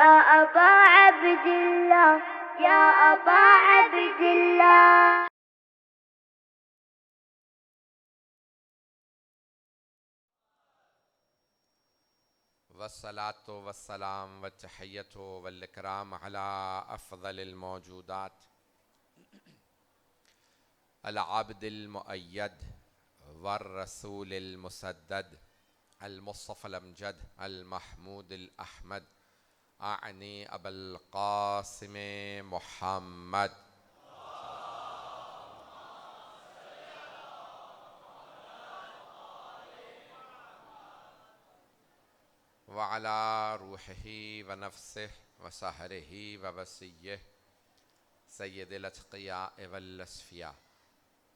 يا أبا عبد الله يا أبا عبد الله. والصلاة والسلام والتحية والإكرام على أفضل الموجودات العبد المؤيد والرسول المسدد المصطفى الأمجد المحمود الأحمد، أعني أبا القاسم محمد وعلى روحه ونفسه وسهره ووسيه سيد الأتقياء والأصفياء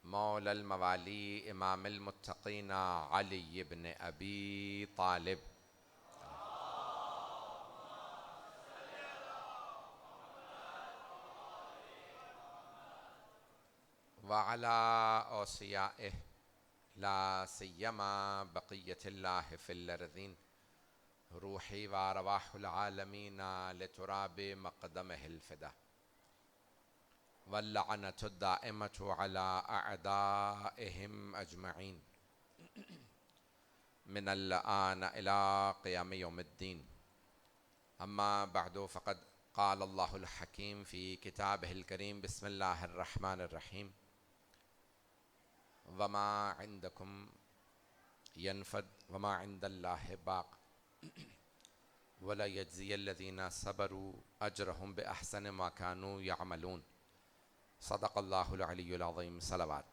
مولى الموالي إمام المتقين علي بن أبي طالب وعلى أوصيائه لا سيما بقية الله في الأرضين روحي وأرواح العالمين لتراب مقدمه الفدا، واللعنة الدائمة على أعدائهم أجمعين من الآن إلى قيام يوم الدين. أما بعد، فقد قال الله الحكيم في كتابه الكريم: بسم الله الرحمن الرحيم. وما عندكم ينفد وما عند الله باق ولا يجزي الذين صبروا أجرهم بأحسن ما كانوا يعملون. صدق الله العلی العظیم. صلوات.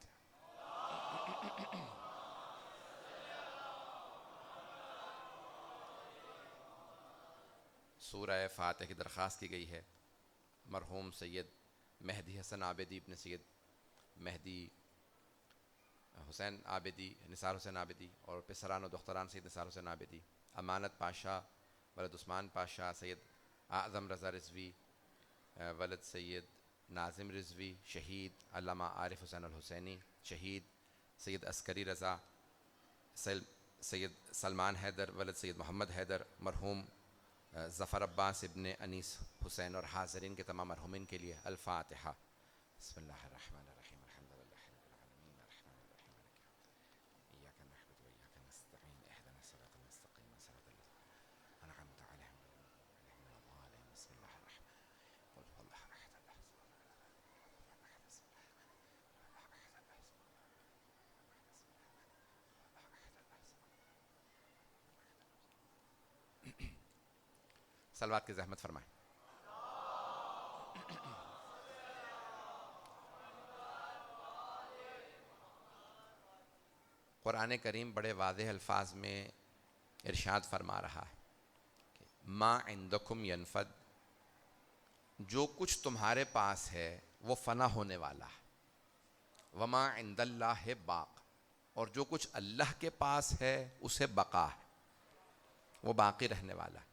سورہ فاتح کی درخواست کی گئی ہے مرحوم سید مہدی حسن عابدی ابن سید مہدی حسین عابدی، نثار حسین عابدی، اور پسران و دختران سید نثار حسین عابدی، امانت پاشا ولد عثمان پاشا، سید اعظم رضا رضوی ولد سید ناظم رضوی، شہید علامہ عارف حسین الحسینی، شہید سید عسکری رضا، سید سلمان حیدر ولد سید محمد حیدر، مرحوم ظفر عباس ابن انیس حسین، اور حاضرین کے تمام مرحومین کے لیے الفاتحہ. بسم اللہ الرحمن الرحیم. الحمد للہ رب العالمین الرحمن الرحیم مالک یوم الدین ایاک نعبد و ایاک نستعین اهدنا الصراط المستقیم صراط الذین انعمت علیہم غیر المغضوب علیہم. بسم اللہ الرحمن قل هو الله احد الله صلوات کی زحمت فرمائیں. قرآن کریم بڑے واضح الفاظ میں ارشاد فرما رہا ہے کہ ما عندکم ینفد، جو کچھ تمہارے پاس ہے وہ فنا ہونے والا ہے. وما عند اللہ باق، اور جو کچھ اللہ کے پاس ہے اسے بقا ہے، وہ باقی رہنے والا ہے.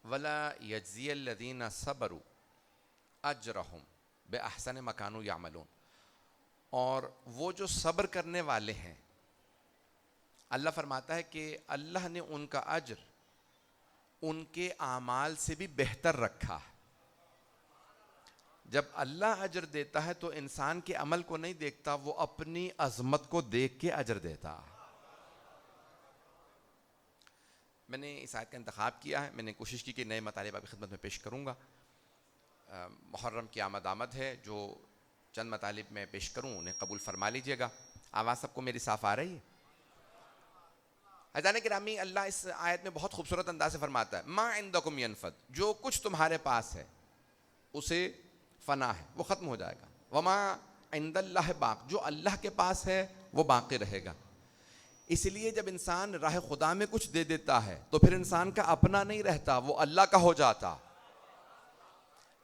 ولا یجزی الذین صبروا اجرہم باحسن ما کانوا یعملون، اور وہ جو صبر کرنے والے ہیں اللہ فرماتا ہے کہ اللہ نے ان کا اجر ان کے اعمال سے بھی بہتر رکھا ہے. جب اللہ اجر دیتا ہے تو انسان کے عمل کو نہیں دیکھتا، وہ اپنی عظمت کو دیکھ کے اجر دیتا. میں نے اس آیت کا انتخاب کیا ہے، میں نے کوشش کی کہ نئے مطالب آپ کی خدمت میں پیش کروں گا. محرم کی آمد ہے، جو چند مطالب میں پیش کروں انہیں قبول فرما لیجئے گا. آواز سب کو میری صاف آ رہی ہے؟ عزیزان گرامی، اللہ اس آیت میں بہت خوبصورت انداز سے فرماتا ہے ما عندکم ینفد، جو کچھ تمہارے پاس ہے اسے فنا ہے، وہ ختم ہو جائے گا. وما عند اللہ باق، جو اللہ کے پاس ہے وہ باقی رہے گا. اس لیے جب انسان راہ خدا میں کچھ دے دیتا ہے تو پھر انسان کا اپنا نہیں رہتا، وہ اللہ کا ہو جاتا.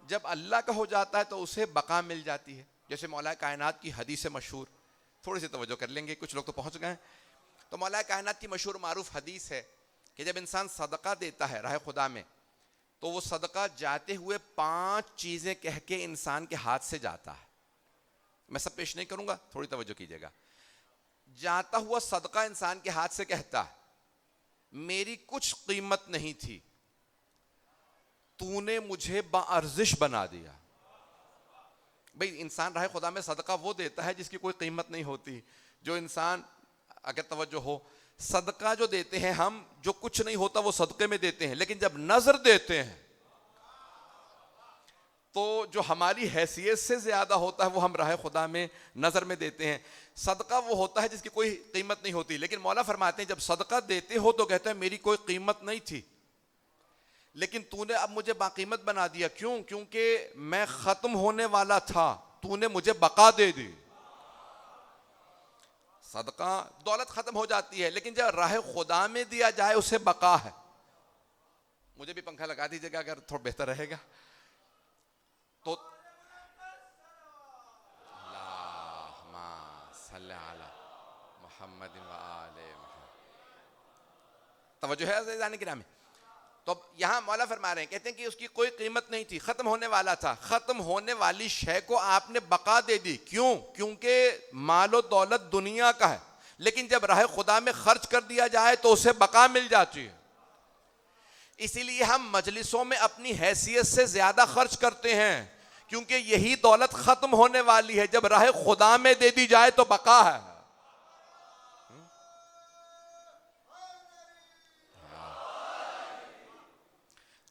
جب اللہ کا ہو جاتا ہے تو اسے بقا مل جاتی ہے. جیسے مولا کائنات کی حدیث مشہور، تھوڑی سی توجہ کر لیں گے، کچھ لوگ تو پہنچ گئے ہیں. تو مولا کائنات کی مشہور معروف حدیث ہے کہ جب انسان صدقہ دیتا ہے راہ خدا میں تو وہ صدقہ جاتے ہوئے 5 چیزیں کہہ کے انسان کے ہاتھ سے جاتا ہے. میں سب پیش نہیں کروں گا، تھوڑی توجہ کیجیے گا. جاتا ہوا صدقہ انسان کے ہاتھ سے کہتا ہے میری کچھ قیمت نہیں تھی، تو نے مجھے باارزش بنا دیا. بھئی انسان راہ خدا میں صدقہ وہ دیتا ہے جس کی کوئی قیمت نہیں ہوتی. جو انسان, اگر توجہ ہو, صدقہ جو دیتے ہیں ہم, جو کچھ نہیں ہوتا وہ صدقے میں دیتے ہیں, لیکن جب نظر دیتے ہیں تو جو ہماری حیثیت سے زیادہ ہوتا ہے وہ ہم راہ خدا میں نظر میں دیتے ہیں. صدقہ وہ ہوتا ہے جس کی کوئی قیمت نہیں ہوتی, لیکن مولا فرماتے ہیں جب صدقہ دیتے ہو تو کہتے ہیں میری کوئی قیمت نہیں تھی, لیکن تو نے اب مجھے باقیمت بنا دیا. کیوں؟ کیونکہ میں ختم ہونے والا تھا, تو نے مجھے بقا دے دی. صدقہ دولت ختم ہو جاتی ہے, لیکن جب راہ خدا میں دیا جائے اسے بقا ہے. مجھے بھی پنکھا لگا دیجیے گا اگر تھوڑا بہتر رہے گا تو. اللہم صلی علی محمد و آل محمد. توجہ ہے عزیزان گرامی؟ تو یہاں مولا فرما رہے ہیں, کہتے ہیں کہ اس کی کوئی قیمت نہیں تھی, ختم ہونے والا تھا. ختم ہونے والی شے کو آپ نے بقا دے دی. کیوں؟ کیونکہ مال و دولت دنیا کا ہے, لیکن جب راہ خدا میں خرچ کر دیا جائے تو اسے بقا مل جاتی ہے. اسی لیے ہم مجلسوں میں اپنی حیثیت سے زیادہ خرچ کرتے ہیں, کیونکہ یہی دولت ختم ہونے والی ہے. جب راہ خدا میں دے دی جائے تو بقا ہے.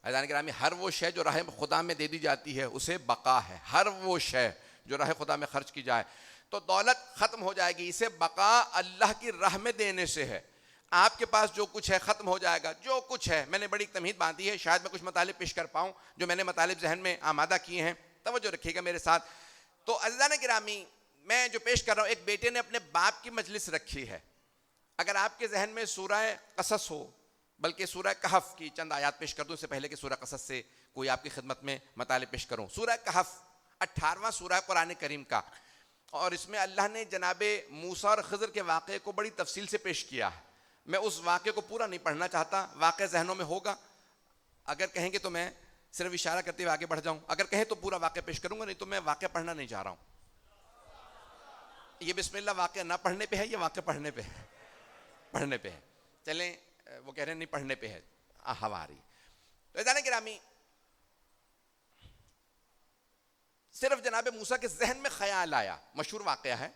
عزیزان گرامی, ہر وہ شے جو راہ خدا میں دے دی جاتی ہے اسے بقا ہے. ہر وہ شے جو راہ خدا میں خرچ کی جائے تو دولت ختم ہو جائے گی, اسے بقا اللہ کی راہ میں دینے سے ہے. آپ کے پاس جو کچھ ہے ختم ہو جائے گا. جو کچھ ہے, میں نے بڑی تمہید باندھی ہے, شاید میں کچھ مطالب پیش کر پاؤں جو میں نے مطالب ذہن میں آمادہ کیے ہیں, توجہ رکھیے گا میرے ساتھ. تو عزیزان گرامی, میں جو پیش کر رہا ہوں, ایک بیٹے نے اپنے باپ کی مجلس رکھی ہے. اگر آپ کے ذہن میں سورہ قصص ہو, بلکہ سورہ کہف کی چند آیات پیش کر دوں اس سے پہلے کہ سورہ قصص سے کوئی آپ کی خدمت میں مطالب پیش کروں. سورہ کہف 18واں سورہ قرآن کریم کا, اور اس میں اللہ نے جناب موسیٰ اور خضر کے واقعے کو بڑی تفصیل سے پیش کیا ہے. میں اس واقعے کو پورا نہیں پڑھنا چاہتا, واقعہ ذہنوں میں ہوگا, اگر کہیں گے تو میں صرف اشارہ کرتے ہوئے آگے بڑھ جاؤں, اگر کہیں تو پورا واقعہ پیش کروں گا, نہیں تو میں واقعہ پڑھنا نہیں چاہ رہا ہوں. یہ بسم اللہ واقعہ نہ پڑھنے پہ ہے, یہ واقعہ پڑھنے پہ ہے, پڑھنے پہ ہے. چلیں, وہ کہہ رہے ہیں نہیں پڑھنے پہ ہے, ہوا آ رہی. تو عزیزان گرامی, صرف جناب موسیٰ کے ذہن میں خیال آیا, مشہور واقعہ ہے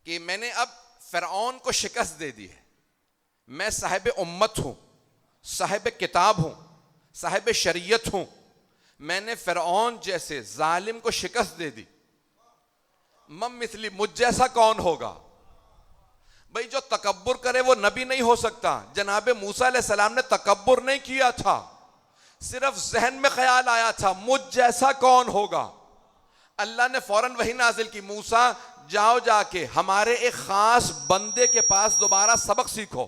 کہ میں نے اب فرعون کو شکست دے دی ہے, میں صاحب امت ہوں, صاحب کتاب ہوں, صاحب شریعت ہوں, میں نے فرعون جیسے ظالم کو شکست دے دی. من مثلی, مجھ جیسا کون ہوگا؟ بھئی جو تکبر کرے وہ نبی نہیں ہو سکتا. جناب موسیٰ علیہ السلام نے تکبر نہیں کیا تھا, صرف ذہن میں خیال آیا تھا مجھ جیسا کون ہوگا. اللہ نے فوراً وحی نازل کی, موسیٰ جاؤ جا کے ہمارے ایک خاص بندے کے پاس دوبارہ سبق سیکھو.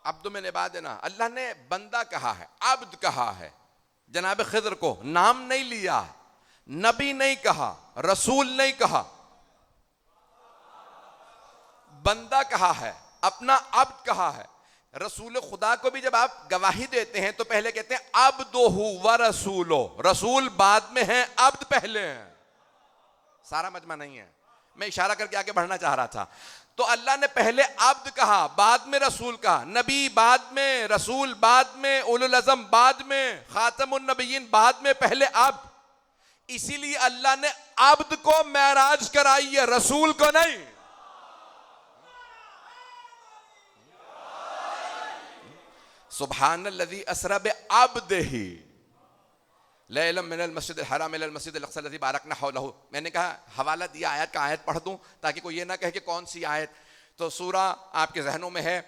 عبد من عبادنا, اللہ نے بندہ کہا ہے, عبد کہا ہے. جناب خضر کو نام نہیں لیا, نبی نہیں کہا, رسول نہیں کہا, بندہ کہا ہے, اپنا عبد کہا ہے. رسول خدا کو بھی جب آپ گواہی دیتے ہیں تو پہلے کہتے ہیں عبدہ و رسولو, رسول بعد میں ہیں, عبد پہلے ہیں. سارا مجمع نہیں ہے, میں اشارہ کر کے آگے بڑھنا چاہ رہا تھا. تو اللہ نے پہلے عبد کہا, بعد میں رسول کہا, نبی بعد میں, رسول بعد میں, اولو العزم بعد میں, خاتم النبیین بعد میں, پہلے عبد. اسی لیے اللہ نے عبد کو معراج کرائی ہے, رسول کو نہیں. سبحان الذی اسری بعبدہ لیلا من المسجد الحرام الى المسجد الاقصى الذی بارکنا حولہ. میں نے کہا حوالہ دیا آیت کا, آیت پڑھ دوں تاکہ کوئی یہ نہ کہے کہ کون سی آیت. تو سورہ آپ کے ذہنوں میں ہے,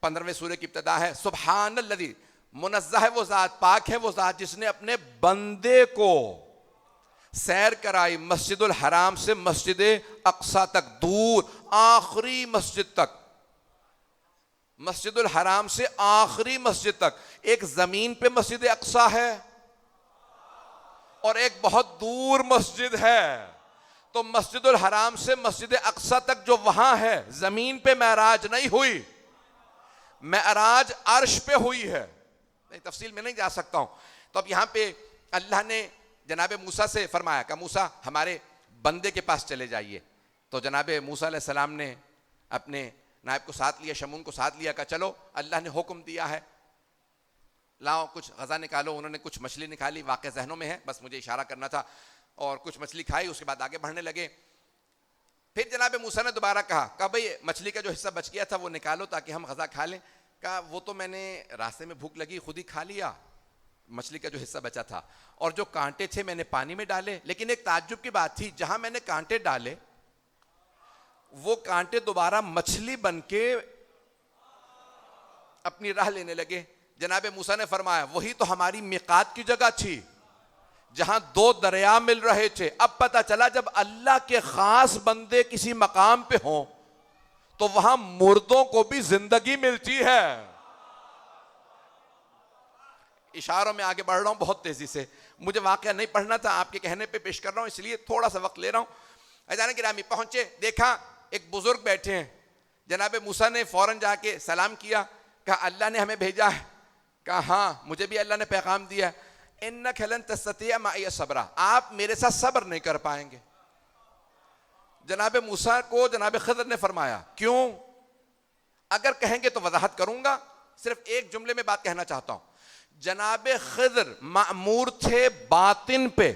15ویں سورہ کی ابتدا ہے. سبحان الذی, منزہ ہے وہ ذات, پاک ہے وہ ذات جس نے اپنے بندے کو سیر کرائی مسجد الحرام سے مسجد اقصی تک, دور آخری مسجد تک, مسجد الحرام سے آخری مسجد تک. ایک زمین پہ مسجد اقصی ہے اور ایک بہت دور مسجد ہے. تو مسجد الحرام سے مسجد اقصی تک جو وہاں ہے, زمین پہ معراج نہیں ہوئی, معراج عرش پہ ہوئی ہے. تفصیل میں نہیں جا سکتا ہوں. تو اب یہاں پہ اللہ نے جناب موسیٰ سے فرمایا کہ موسیٰ ہمارے بندے کے پاس چلے جائیے. تو جناب موسیٰ علیہ السلام نے اپنے نائب کو ساتھ لیا, شمون کو ساتھ لیا, کہ چلو اللہ نے حکم دیا ہے. لاؤ کچھ غذا نکالو. انہوں نے کچھ مچھلی نکالی, واقعہ ذہنوں میں ہے, بس مجھے اشارہ کرنا تھا, اور کچھ مچھلی کھائی. اس کے بعد آگے بڑھنے لگے. پھر جناب موسیٰ نے دوبارہ کہا بھئی مچھلی کا جو حصہ بچ گیا تھا وہ نکالو تاکہ ہم غذا کھا لیں. کہا وہ تو میں نے راستے میں بھوک لگی خود ہی کھا لیا, مچھلی کا جو حصہ بچا تھا, اور جو کانٹے تھے میں نے پانی میں ڈالے. لیکن ایک تعجب کی بات تھی, جہاں میں نے کانٹے ڈالے وہ کانٹے دوبارہ مچھلی بن کے اپنی راہ لینے لگے. جناب موسیٰ نے فرمایا وہی تو ہماری میقات کی جگہ تھی جہاں دو دریا مل رہے تھے. اب پتہ چلا جب اللہ کے خاص بندے کسی مقام پہ ہوں تو وہاں مردوں کو بھی زندگی ملتی ہے. اشاروں میں آگے بڑھ رہا ہوں بہت تیزی سے, مجھے واقعہ نہیں پڑھنا تھا, آپ کے کہنے پہ پیش کر رہا ہوں, اس لیے تھوڑا سا وقت لے رہا ہوں. اذان گرامی پہنچے, دیکھا ایک بزرگ بیٹھے ہیں. جناب موسیٰ نے فوراً جا کے سلام کیا, کہا اللہ نے ہمیں بھیجا ہے. کہا ہاں مجھے بھی اللہ نے پیغام دیا ہے. انک لن تستطیع معی صبرا, آپ میرے ساتھ صبر نہیں کر پائیں گے. جناب موسیٰ کو جناب خضر نے فرمایا کیوں؟ اگر کہیں گے تو وضاحت کروں گا, صرف ایک جملے میں بات کہنا چاہتا ہوں. جناب خضر مأمور تھے باطن پہ,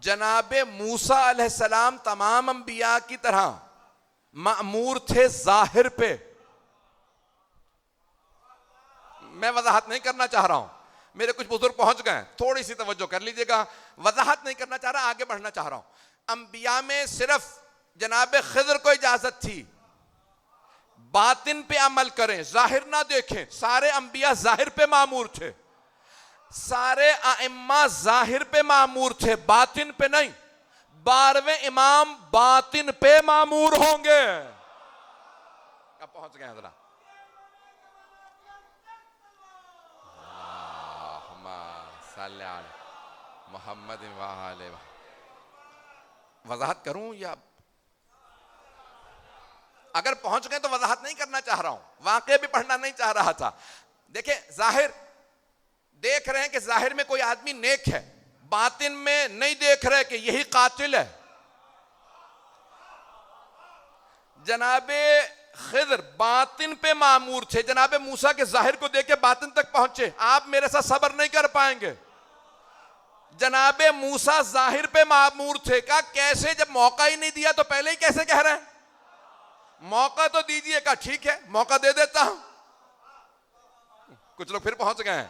جناب موسیٰ علیہ السلام تمام انبیاء کی طرح مأمور تھے ظاہر پہ. میں وضاحت نہیں کرنا چاہ رہا ہوں, میرے کچھ بزرگ پہنچ گئے, تھوڑی سی توجہ کر لیجئے گا. وضاحت نہیں کرنا چاہ رہا, آگے بڑھنا چاہ رہا ہوں. انبیاء میں صرف جناب خضر کو اجازت تھی باطن پہ عمل کریں, ظاہر نہ دیکھیں. سارے انبیاء ظاہر پہ مامور تھے, سارے ائمہ ظاہر پہ مامور تھے, باطن پہ نہیں. 12ویں امام باطن پہ مامور ہوں گے. اب پہنچ گئے حضرات. صلی علی محمد وآلہ. وضاحت کروں یا اگر پہنچ گئے تو وضاحت نہیں کرنا چاہ رہا ہوں, واقعہ بھی پڑھنا نہیں چاہ رہا تھا. دیکھیں ظاہر دیکھ رہے ہیں کہ ظاہر میں کوئی آدمی نیک ہے, باطن میں نہیں دیکھ رہے کہ یہی قاتل ہے. جناب خضر باطن پہ مامور تھے, جناب موسیٰ کے ظاہر کو دیکھ کے باطن تک پہنچے. آپ میرے ساتھ صبر نہیں کر پائیں گے. جناب موسیٰ ظاہر پہ مامور تھے. کہا کیسے, جب موقع ہی نہیں دیا تو پہلے ہی کیسے کہہ رہے ہیں, موقع تو دیجئے. کہا ٹھیک ہے موقع دے دیتا ہوں. کچھ لوگ پھر پہنچ گئے ہیں.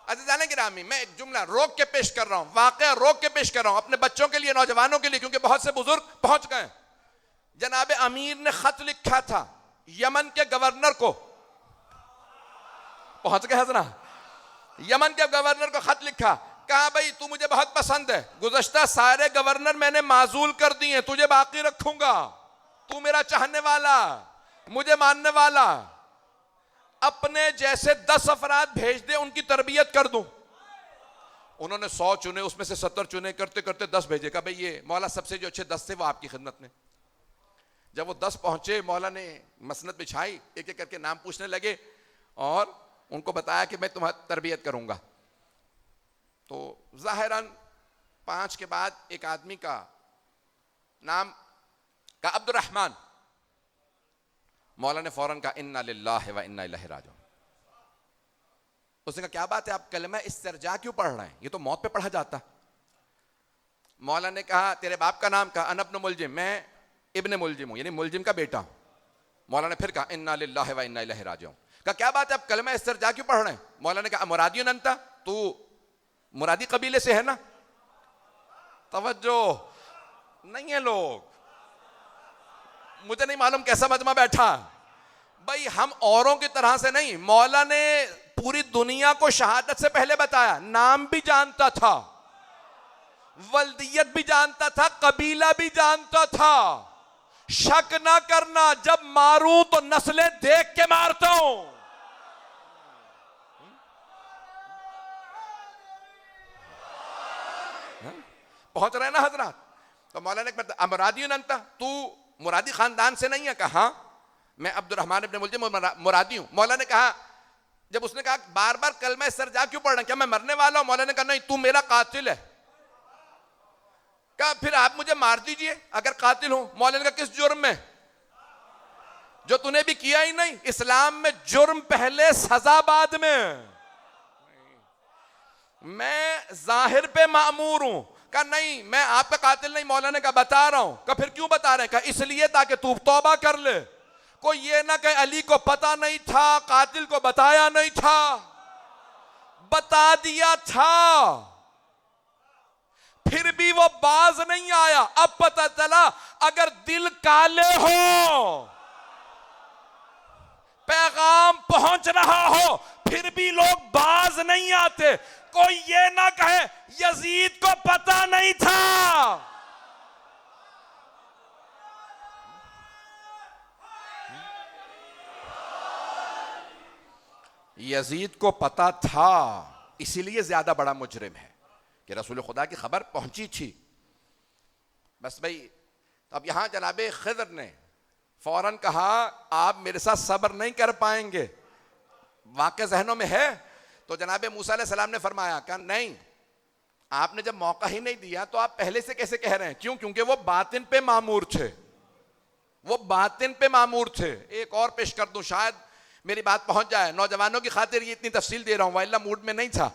عزیزان گرامی میں ایک جملہ روک کے پیش کر رہا ہوں, واقعہ روک کے پیش کر رہا ہوں اپنے بچوں کے لیے, نوجوانوں کے لیے, کیونکہ بہت سے بزرگ پہنچ گئے. جناب امیر نے خط لکھا تھا یمن کے گورنر کو, پہنچ گئے حضرات. یمن کے گورنر کو خط لکھا, کہا بھئی تو مجھے بہت پسند ہے, گزشتہ سارے گورنر میں نے معزول کر دیے, تجھے باقی رکھوں گا, تو میرا چاہنے والا, مجھے ماننے والا. اپنے جیسے 10 افراد بھیج دے, ان کی تربیت کر دوں. انہوں نے 100 چنے, اس میں سے 70 چنے, کرتے کرتے 10 بھیجے. کہا بھئی یہ مولا سب سے جو اچھے 10 تھے وہ آپ کی خدمت میں. جب وہ 10 پہنچے, مولا نے مسند بچھائی, ایک ایک کر کے نام پوچھنے لگے اور ان کو بتایا کہ میں تمہاری تربیت کروں گا. تو ظاہراً 5 کے بعد ایک آدمی کا نام کا عبد الرحمن. مولا نے فوراً کہا انا للہ و انا الیہ راجعون. اس نے کہا کیا بات ہے, آپ کلمہ استرجاع کیوں پڑھ رہے ہیں, یہ تو موت پہ پڑھا جاتا. مولا نے کہا تیرے باپ کا نام, کہا انا ابن ملجم, میں ابن ملجم ہوں, یعنی ملجم کا بیٹا ہوں. مولا نے پھر کہا انا للہ و انا الیہ راجعون. کہا کیا بات ہے, آپ کلمہ استرجاع کیوں پڑھ رہے ہیں. مولا نے کہا مرادی انت, تو مرادی قبیلے سے ہے نا. توجہ نہیں ہے لوگ, مجھے نہیں معلوم کیسا مجمع بیٹھا. بھائی ہم اوروں کی طرح سے نہیں, مولا نے پوری دنیا کو شہادت سے پہلے بتایا, نام بھی جانتا تھا, ولدیت بھی جانتا تھا, قبیلہ بھی جانتا تھا. شک نہ کرنا, جب ماروں تو نسلیں دیکھ کے مارتا ہوں. پہنچ رہے نا حضرات. تو مولانا نے کہا مرادی انت, تو مرادی خاندان سے نہیں ہے. کہا ہاں میں عبد الرحمن ابن ملجم مرادی ہوں. مولا نے کہا, جب اس نے کہا بار بار کلمہ استرجاع کیوں پڑھ رہا, کیا میں مرنے والا ہوں. مولا نے کہا نہیں, تو میرا قاتل ہے. کہا پھر آپ مجھے مار دیجئے اگر قاتل ہوں. مولا نے کہا کس جرم میں, جو تو نے بھی کیا ہی نہیں. اسلام میں جرم پہلے سزا بعد میں. میں ظاہر پہ مأمور ہوں. کہا نہیں میں آپ کا قاتل نہیں. مولا نے کہا بتا رہا ہوں. کہا پھر کیوں بتا رہے ہیں؟ کہا اس لیے تاکہ تو توبہ کر لے. کوئی یہ نہ کہ علی کو پتہ نہیں تھا، قاتل کو بتایا نہیں تھا. بتا دیا تھا پھر بھی وہ باز نہیں آیا. اب پتہ چلا اگر دل کالے ہو، پیغام پہنچ رہا ہو، پھر بھی لوگ باز نہیں آتے. کوئی یہ نہ کہے یزید کو پتہ نہیں تھا. یزید کو پتہ تھا، اسی لیے زیادہ بڑا مجرم ہے کہ رسول خدا کی خبر پہنچی تھی. بس بھائی اب یہاں جناب خضر نے فوراً کہا آپ میرے ساتھ صبر نہیں کر پائیں گے. واقع ذہنوں میں ہے. تو جناب موسیٰ علیہ السلام نے فرمایا کہ نہیں، آپ نے جب موقع ہی نہیں دیا تو آپ پہلے سے کیسے کہہ رہے ہیں؟ کیوں؟ کیونکہ وہ باطن پہ مامور تھے. وہ باطن پہ مامور تھے. ایک اور پیش کر دوں شاید میری بات پہنچ جائے. نوجوانوں کی خاطر یہ اتنی تفصیل دے رہا ہوں، والا موڈ میں نہیں تھا.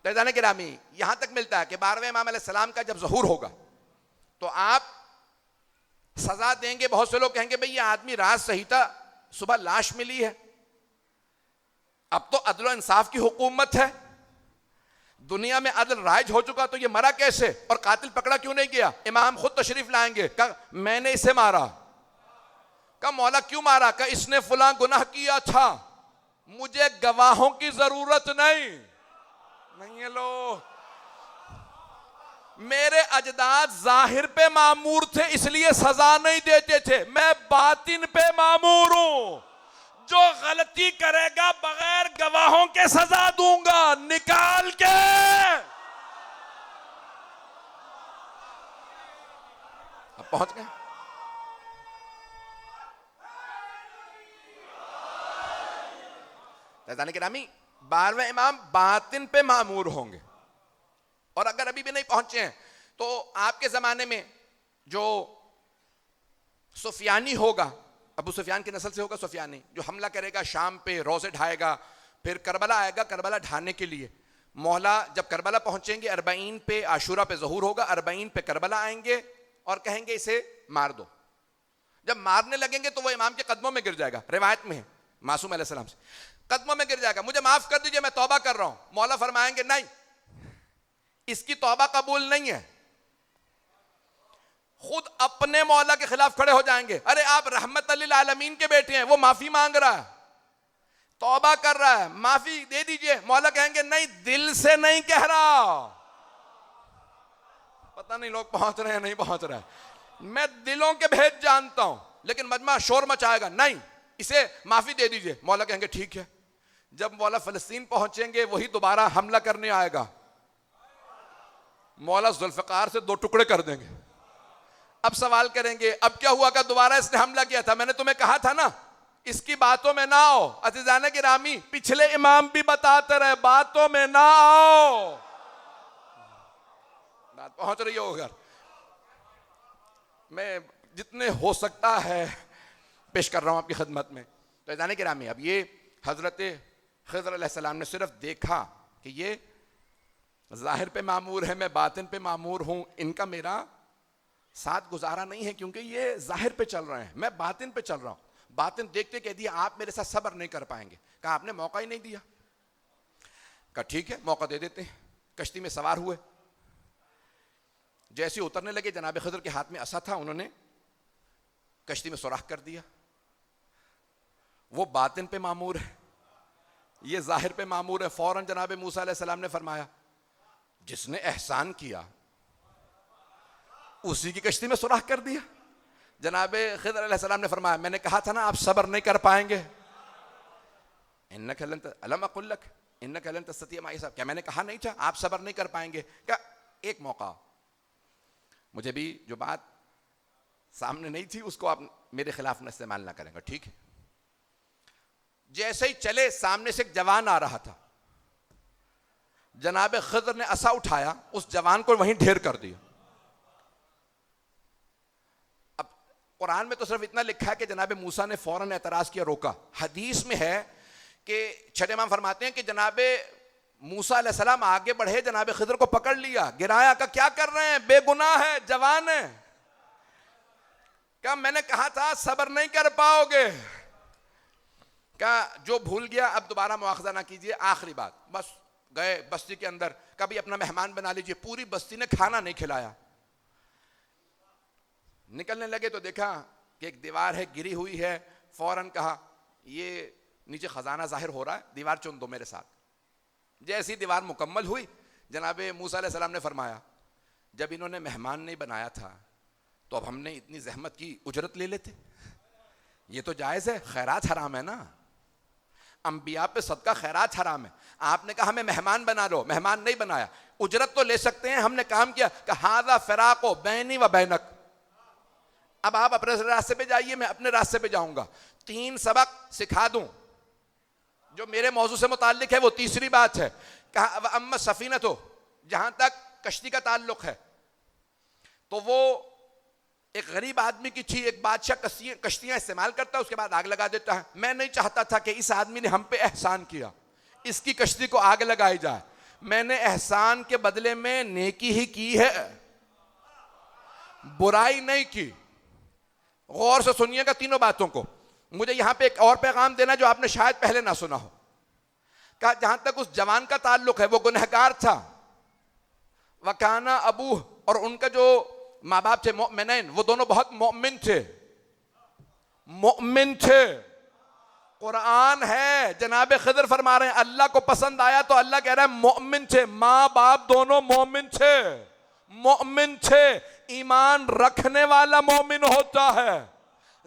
عزیزان گرامی یہاں تک ملتا ہے کہ 12ویں امام علیہ السلام کا جب ظہور ہوگا تو آپ سزا دیں گے. بہت سے لوگ کہیں گے بھئی یہ آدمی رات صحیح تھا، صبح لاش ملی ہے. اب تو عدل و انصاف کی حکومت ہے، دنیا میں عدل رائج ہو چکا، تو یہ مرا کیسے اور قاتل پکڑا کیوں نہیں گیا؟ امام خود تشریف لائیں گے. کہا میں نے اسے مارا. کہا مولا کیوں مارا؟ کہا اس نے فلاں گناہ کیا تھا، مجھے گواہوں کی ضرورت نہیں ہے. لو میرے اجداد ظاہر پہ مامور تھے اس لیے سزا نہیں دیتے تھے، میں باطن پہ مامور ہوں. جو غلطی کرے گا بغیر گواہوں کے سزا دوں گا نکال کے. اب پہنچ گئے. عزیزان گرامی 12ویں امام باطن پہ مامور ہوں گے. اور اگر ابھی بھی نہیں پہنچے ہیں تو آپ کے زمانے میں جو سفیانی ہوگا، ابو سفیان کی نسل سے ہوگا سفیانی، جو حملہ کرے گا شام پہ، روزے ڈھائے گا، پھر کربلا آئے گا کربلا ڈھانے کے لیے. مولا جب کربلا پہنچیں گے 40 پہ عاشورہ پہ ظہور ہوگا، 40 پہ کربلا آئیں گے اور کہیں گے اسے مار دو. جب مارنے لگیں گے تو وہ امام کے قدموں میں گر جائے گا. روایت میں ہے معصوم علیہ السلام سے قدموں میں گر جائے گا، مجھے معاف کر دیجئے میں توبہ کر رہا ہوں. مولا فرمائیں گے نہیں، اس کی توبہ قبول نہیں ہے. خود اپنے مولا کے خلاف کھڑے ہو جائیں گے. ارے آپ رحمت للعالمین کے بیٹے ہیں، وہ معافی مانگ رہا ہے، توبہ کر رہا ہے، معافی دے دیجئے. مولا کہیں گے نہیں، دل سے نہیں کہہ رہا. پتہ نہیں لوگ پہنچ رہے ہیں نہیں پہنچ رہے ہیں. میں دلوں کے بھید جانتا ہوں، لیکن مجمع شور مچائے گا نہیں، اسے معافی دے دیجئے. مولا کہیں گے ٹھیک ہے. جب مولا فلسطین پہنچیں گے وہی دوبارہ حملہ کرنے آئے گا. مولا ذوالفقار سے 2 ٹکڑے کر دیں گے. اب سوال کریں گے اب کیا ہوا کہ دوبارہ اس نے حملہ کیا تھا؟ میں نے تمہیں کہا تھا نا اس کی باتوں میں نہ آؤ. عزیزان گرامی پچھلے امام بھی بتاتے رہے باتوں میں نہ آؤ. بات پہنچ رہی ہو گھر؟ میں جتنے ہو سکتا ہے پیش کر رہا ہوں آپ کی خدمت میں. تو عزیزان گرامی اب یہ حضرت خضر علیہ السلام نے صرف دیکھا کہ یہ ظاہر پہ مامور ہے، میں باطن پہ مامور ہوں، ان کا میرا ساتھ گزارا نہیں ہے کیونکہ یہ ظاہر پہ چل رہے ہیں، میں باطن پہ چل رہا ہوں. باطن دیکھتے کہہ دیا آپ میرے ساتھ صبر نہیں کر پائیں گے. کہا آپ نے موقع ہی نہیں دیا. کہا ٹھیک ہے موقع دے دیتے ہیں. کشتی میں سوار ہوئے، جیسے اترنے لگے جناب خضر کے ہاتھ میں عصا تھا، انہوں نے کشتی میں سوراخ کر دیا. وہ باطن پہ مامور ہے، یہ ظاہر پہ مامور ہے. فوراً جناب موسیٰ علیہ السلام نے فرمایا جس نے احسان کیا اسی کی کشتی میں سوراخ کر دیا. جناب خضر علیہ السلام نے فرمایا میں نے کہا تھا نا آپ صبر نہیں کر پائیں گے. الم اقل لک انک لن تستطیع معی صبرا، کیا میں نے کہا نہیں تھا آپ صبر نہیں کر پائیں گے؟ کیا ایک موقع، مجھے بھی جو بات سامنے نہیں تھی اس کو آپ میرے خلاف نہ استعمال نہ کریں گا، ٹھیک ہے؟ جیسے ہی چلے سامنے سے ایک جوان آ رہا تھا، جناب خضر نے عصا اٹھایا، اس جوان کو وہیں ڈھیر کر دیا. اب قرآن میں تو صرف اتنا لکھا ہے کہ جناب موسیٰ نے فوراً اعتراض کیا، روکا. حدیث میں ہے کہ چھٹے امام فرماتے ہیں کہ جناب موسیٰ علیہ السلام آگے بڑھے، جناب خضر کو پکڑ لیا، گرایا، کہ کیا کر رہے ہیں، بے گناہ ہے، جوان ہے. کہا میں نے کہا تھا صبر نہیں کر پاؤ گے. کہا جو بھول گیا اب دوبارہ مواخذہ نہ کیجیے. آخری بات، بس گئے بستی کے اندر، کبھی اپنا مہمان بنا لیجیے. پوری بستی نے کھانا نہیں کھلایا. نکلنے لگے تو دیکھا کہ ایک دیوار ہے گری ہوئی ہے. فوراً کہا یہ نیچے خزانہ ظاہر ہو رہا ہے، دیوار چن دو میرے ساتھ. جیسی دیوار مکمل ہوئی، جناب موسیٰ علیہ السلام نے فرمایا جب انہوں نے مہمان نہیں بنایا تھا تو اب ہم نے اتنی زحمت کی اجرت لے لیتے. یہ تو جائز ہے، خیرات حرام ہے نا. انبیاء پہ صدقہ خیرات حرام ہے. آپ نے کہا ہمیں مہمان بنا لو، مہمان نہیں بنایا، اجرت تو لے سکتے ہیں. ہم نے کام کیا کہ ھذا فراق بینی و بینک، اب آپ اپنے راستے پہ جائیے، میں اپنے راستے پہ جاؤں گا. 3 سبق سکھا دوں جو میرے موضوع سے متعلق ہے. وہ تیسری بات ہے کہا وَأَمَّا السَّفِينَةُ، جہاں تک کشتی کا تعلق ہے تو وہ ایک غریب آدمی کی تھی. ایک بادشاہ کشتیاں استعمال کرتا ہے، اس کے بعد آگ لگا دیتا ہے. میں نہیں چاہتا تھا کہ اس آدمی نے ہم پہ احسان کیا، اس کی کشتی کو آگ لگائی جائے. میں نے احسان کے بدلے میں نیکی ہی کی ہے، برائی نہیں کی. غور سے سنیے گا تینوں باتوں کو. مجھے یہاں پہ ایک اور پیغام دینا جو آپ نے شاید پہلے نہ سنا ہو. کہا جہاں تک اس جوان کا تعلق ہے وہ گنہگار تھا. وَكَانَ أَبُوهُ، اور ان کا جو ماں باپ تھے مؤمنین، وہ دونوں بہت مؤمن تھے. مؤمن تھے. قرآن ہے، جناب خضر فرما رہے ہیں اللہ کو پسند آیا تو اللہ کہہ رہا ہے مؤمن تھے. ماں باپ دونوں مؤمن تھے. مؤمن تھے. ایمان رکھنے والا مومن ہوتا ہے،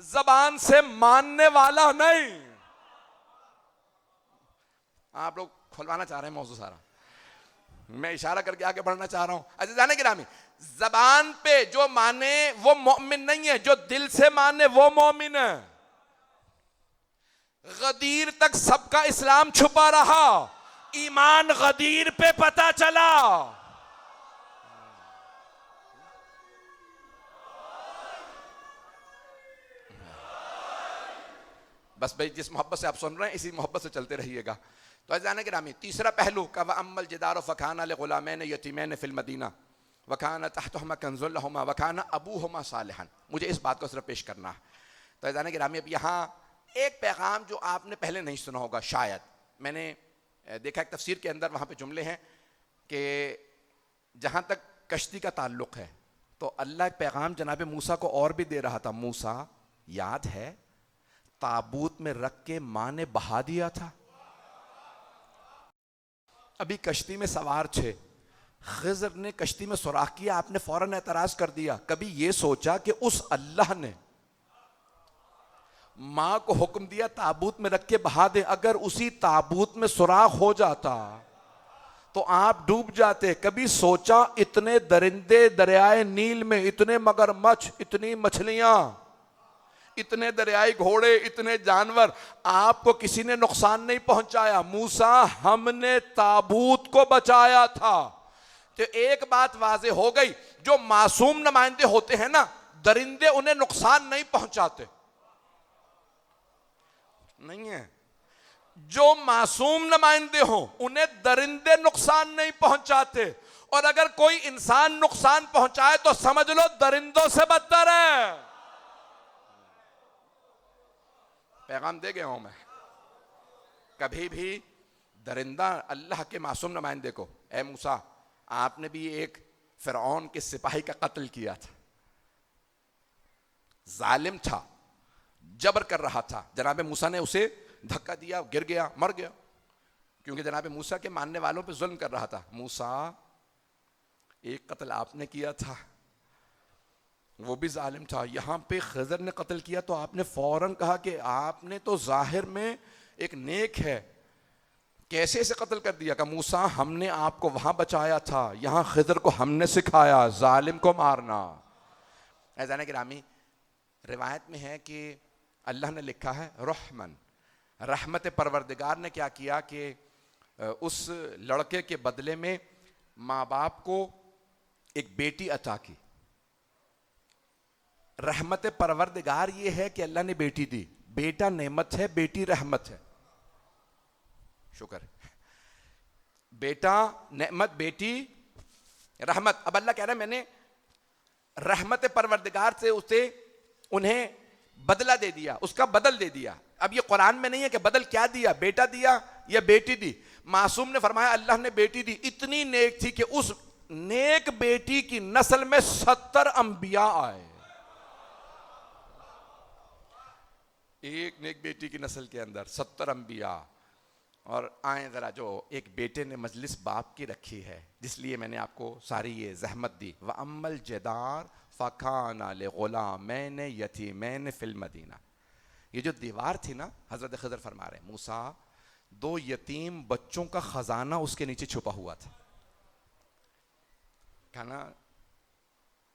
زبان سے ماننے والا نہیں. آپ لوگ کھلوانا چاہ رہے ہیں موضوع سارا، میں اشارہ کر کے آگے بڑھنا چاہ رہا ہوں. عزیزان گرامی، زبان پہ جو مانے وہ مومن نہیں ہے، جو دل سے مانے وہ مومن ہے. غدیر تک سب کا اسلام چھپا رہا، ایمان غدیر پہ پتہ چلا. بس بھائی جس محبت سے آپ سن رہے ہیں اسی محبت سے چلتے رہیے گا. تو عزیزان گرامی، تیسرا پہلو کا وَأَمَّا الْجِدَارُ فَكَانَ لِغُلَامَيْنِ يَتِيمَيْنِ فِي الْمَدِينَةِ وَكَانَ تَحْتَهُمَا كَنْزٌ لَهُمَا وَكَانَ أَبُوهُمَا صَالِحًا. مجھے اس بات کو صرف پیش کرنا ہے. تو عزیزان گرامی، اب یہاں ایک پیغام جو آپ نے پہلے نہیں سنا ہوگا شاید. میں نے دیکھا ایک تفسیر کے اندر وہاں پہ جملے ہیں کہ جہاں تک کشتی کا تعلق ہے تو اللہ ایک پیغام جناب موسیٰ کو اور بھی دے رہا تھا. موسیٰ یاد ہے تابوت میں رکھ کے ماں نے بہا دیا تھا. ابھی کشتی میں سوار تھے، خضر نے کشتی میں سوراخ کیا، آپ نے فوراً اعتراض کر دیا. کبھی یہ سوچا کہ اس اللہ نے ماں کو حکم دیا تابوت میں رکھ کے بہا دے، اگر اسی تابوت میں سوراخ ہو جاتا تو آپ ڈوب جاتے. کبھی سوچا اتنے درندے دریائے نیل میں، اتنے مگرمچھ، اتنی مچھلیاں، اتنے دریائی گھوڑے، اتنے جانور، آپ کو کسی نے نقصان نہیں پہنچایا. موسیٰ ہم نے تابوت کو بچایا تھا. تو ایک بات واضح ہو گئی، جو معصوم نمائندے ہوتے ہیں نا، درندے انہیں نقصان نہیں پہنچاتے. نہیں ہے، جو معصوم نمائندے ہوں انہیں درندے نقصان نہیں پہنچاتے. اور اگر کوئی انسان نقصان پہنچائے تو سمجھ لو درندوں سے بدتر ہے. پیغام دے گیا ہوں میں. کبھی بھی درندہ اللہ کے معصوم نمائندے کو، اے موسیٰ آپ نے بھی ایک فرعون کے سپاہی کا قتل کیا تھا، ظالم تھا، جبر کر رہا تھا. جناب موسیٰ نے اسے دھکا دیا، گر گیا، مر گیا، کیونکہ جناب موسیٰ کے ماننے والوں پہ ظلم کر رہا تھا. موسیٰ ایک قتل آپ نے کیا تھا، وہ بھی ظالم تھا. یہاں پہ خضر نے قتل کیا تو آپ نے فوراً کہا کہ آپ نے تو ظاہر میں ایک نیک ہے، کیسے اسے قتل کر دیا؟ کہ موسیٰ ہم نے آپ کو وہاں بچایا تھا، یہاں خضر کو ہم نے سکھایا ظالم کو مارنا. عزیزان گرامی، روایت میں ہے کہ اللہ نے لکھا ہے رحمن، رحمت پروردگار نے کیا کیا کہ اس لڑکے کے بدلے میں ماں باپ کو ایک بیٹی عطا کی. رحمت پروردگار یہ ہے کہ اللہ نے بیٹی دی. بیٹا نعمت ہے, بیٹی رحمت ہے. شکر. بیٹا نعمت, بیٹی رحمت. اب اللہ کہہ رہا ہے میں نے رحمت پروردگار سے اسے انہیں بدلہ دے دیا, اس کا بدل دے دیا. اب یہ قرآن میں نہیں ہے کہ بدل کیا دیا, بیٹا دیا یا بیٹی دی. معصوم نے فرمایا اللہ نے بیٹی دی, اتنی نیک تھی کہ اس نیک بیٹی کی نسل میں 70 انبیاء آئے. ایک نیک بیٹی کی نسل کے اندر 70 انبیاء. اور آئیں ذرا, جو ایک بیٹے نے مجلس باپ کی رکھی ہے, جس لیے میں نے آپ کو ساری یہ زحمت دی. وَأَمَّا الْجِدَارُ فَكَانَ لِغُلَامَيْنِ يَتِيمَيْنِ فِي الْمَدِينَةِ. یہ جو دیوار تھی نا, حضرت خضر فرما رہے ہیں موسیٰ 2 یتیم بچوں کا خزانہ اس کے نیچے چھپا ہوا تھا. کانا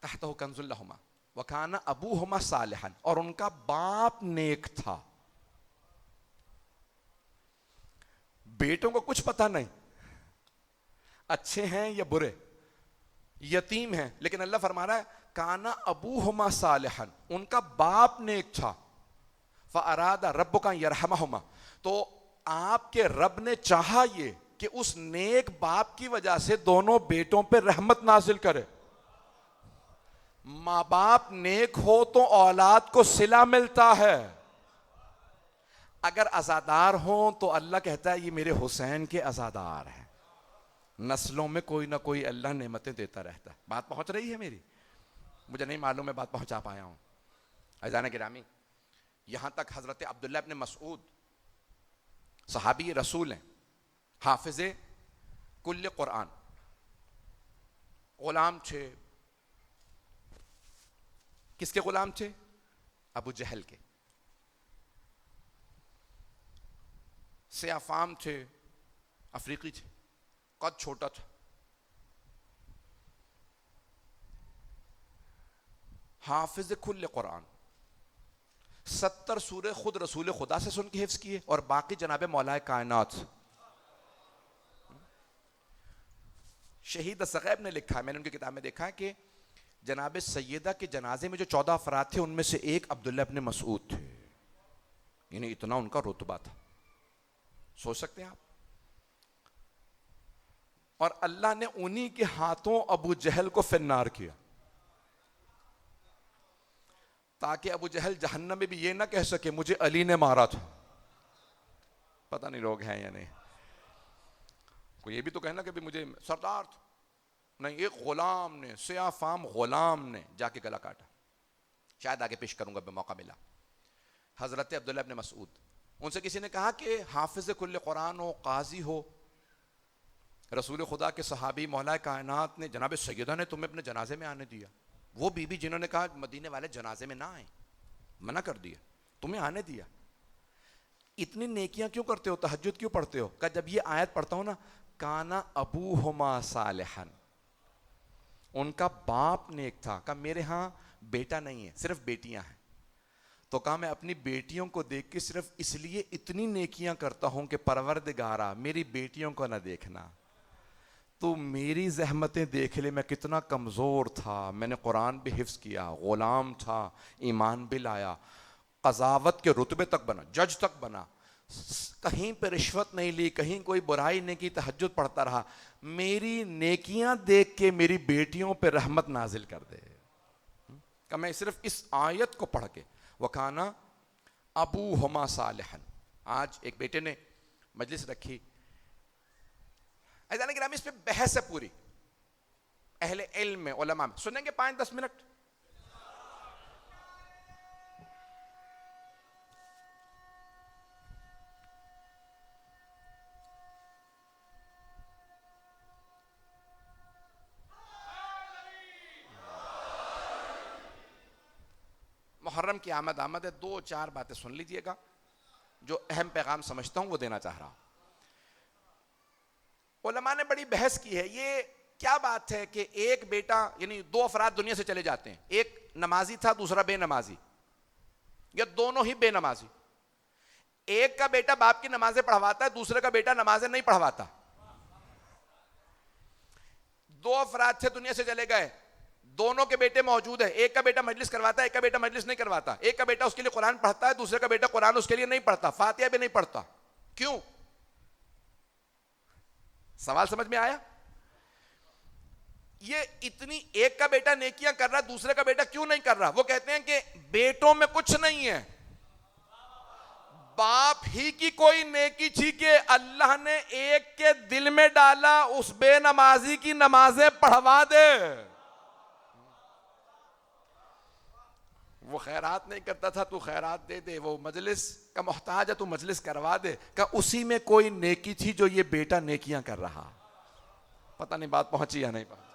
تحتہ کنز لہما وکانا ابوہما صالحا, اور ان کا باپ نیک تھا. بیٹوں کو کچھ پتہ نہیں اچھے ہیں یا برے, یتیم ہیں, لیکن اللہ فرما رہا ہے کانا ابوہما صالحا, ان کا باپ نیک تھا. فَأَرَادَ رَبُّكَ أَن يَرْحَمَهُمَا, تو آپ کے رب نے چاہا یہ کہ اس نیک باپ کی وجہ سے دونوں بیٹوں پہ رحمت نازل کرے. ماں باپ نیک ہو تو اولاد کو صلہ ملتا ہے. اگر عزادار ہوں تو اللہ کہتا ہے یہ میرے حسین کے عزادار ہیں. نسلوں میں کوئی نہ کوئی اللہ نعمتیں دیتا رہتا ہے. بات پہنچ رہی ہے میری؟ مجھے نہیں معلوم میں بات پہنچا پایا ہوں. عزیزان گرامی, یہاں تک حضرت عبداللہ ابن مسعود صحابی رسول ہیں, حافظ کل قرآن, غلام تھے. کس کے غلام تھے؟ ابو جہل کے. سیاہ فام تھے, افریقی تھے, قد چھوٹا تھا. حافظ کل قرآن, 70 سورے خود رسول خدا سے سن کے حفظ کیے, اور باقی جناب مولائے کائنات. شہید ثقیب نے لکھا ہے, میں نے ان کی کتاب میں دیکھا ہے کہ جناب سیدہ کے جنازے میں جو 14 افراد تھے ان میں سے ایک عبداللہ ابن مسعود تھے. یعنی اتنا ان کا رتبہ تھا. سوچ سکتے ہیں آپ. اور اللہ نے انہی کے ہاتھوں ابو جہل کو فنار کیا, تاکہ ابو جہل جہنم میں بھی یہ نہ کہہ سکے مجھے علی نے مارا تھا. پتہ نہیں لوگ ہیں یا نہیں. کوئی یہ بھی تو کہنا کہ بھی مجھے سردار تھا. نہیں, ایک غلام نے, سیاہ فام غلام نے جا کے گلا کاٹا. شاید آگے پیش کروں گا بھی موقع ملا. حضرت عبداللہ ابن مسعود, ان سے کسی نے کہا کہ حافظ کل قرآن ہو, قاضی ہو, رسول خدا کے صحابی مولا کائنات نے, جناب سیدہ نے تمہیں اپنے جنازے میں آنے دیا. وہ بی بی جنہوں نے کہا مدینے والے جنازے میں نہ آئیں, منع کر دیا, تمہیں آنے دیا. اتنی نیکیاں کیوں کرتے ہو, تہجد کیوں پڑھتے ہو؟ کہ جب یہ آیت پڑھتا ہوں نا, کانا ابوہما صالحا, ان کا باپ نیک تھا. کہا میرے ہاں بیٹا نہیں ہے, صرف بیٹیاں ہیں. تو کہا میں اپنی بیٹیوں کو دیکھ کے صرف اس لیے اتنی نیکیاں کرتا ہوں کہ پروردگارا میری بیٹیوں کو نہ دیکھنا, تو میری زحمتیں دیکھ لے. میں کتنا کمزور تھا, میں نے قرآن بھی حفظ کیا, غلام تھا, ایمان بھی لایا, قضاوت کے رتبے تک بنا, جج تک بنا, کہیں پہ رشوت نہیں لی, کہیں کوئی برائی نہیں کی, تہجد پڑھتا رہا. میری نیکیاں دیکھ کے میری بیٹیوں پہ رحمت نازل کر دے. کہ میں صرف اس آیت کو پڑھ کے, وَكَانَ أَبُوهُمَا صَالِحًا. آج ایک بیٹے نے مجلس رکھی, عزیزان گرامی اس پہ بحث ہے پوری, اہل علم میں, علماء میں. سنیں گے 5-10 منٹ؟ محرم کی آمد ہے, 2-4 باتیں سن لیجئے گا, جو اہم پیغام سمجھتا ہوں وہ دینا چاہ رہا ہوں. علماء نے بڑی بحث کی ہے. یہ کیا بات ہے کہ ایک بیٹا, یعنی 2 افراد دنیا سے چلے جاتے ہیں, ایک نمازی تھا دوسرا بے نمازی, یا دونوں ہی بے نمازی. ایک کا بیٹا باپ کی نمازیں پڑھواتا ہے, دوسرے کا بیٹا نمازیں نہیں پڑھواتا. 2 افراد تھے دنیا سے چلے گئے, دونوں کے بیٹے موجود ہیں. ایک کا بیٹا مجلس کرواتا ہے, ایک کا بیٹا مجلس نہیں کرواتا. ایک کا بیٹا اس کے لیے قرآن پڑھتا ہے, دوسرے کا بیٹا قرآن اس کے لیے نہیں پڑھتا, فاتحہ بھی نہیں پڑھتا. کیوں؟ سوال سمجھ میں آیا؟ یہ اتنی, ایک کا بیٹا نیکیاں کر رہا, دوسرے کا بیٹا کیوں نہیں کر رہا؟ وہ کہتے ہیں کہ بیٹوں میں کچھ نہیں ہے, باپ ہی کی کوئی نیکی تھی کہ اللہ نے ایک کے دل میں ڈالا, اس بے نمازی کی نمازیں پڑھوا دے. وہ خیرات نہیں کرتا تھا, تو خیرات دے دے. وہ مجلس کا محتاج ہے, تو مجلس کروا دے. کہ اسی میں کوئی نیکی تھی جو یہ بیٹا نیکیاں کر رہا. پتہ نہیں بات پہنچی یا نہیں پہنچی.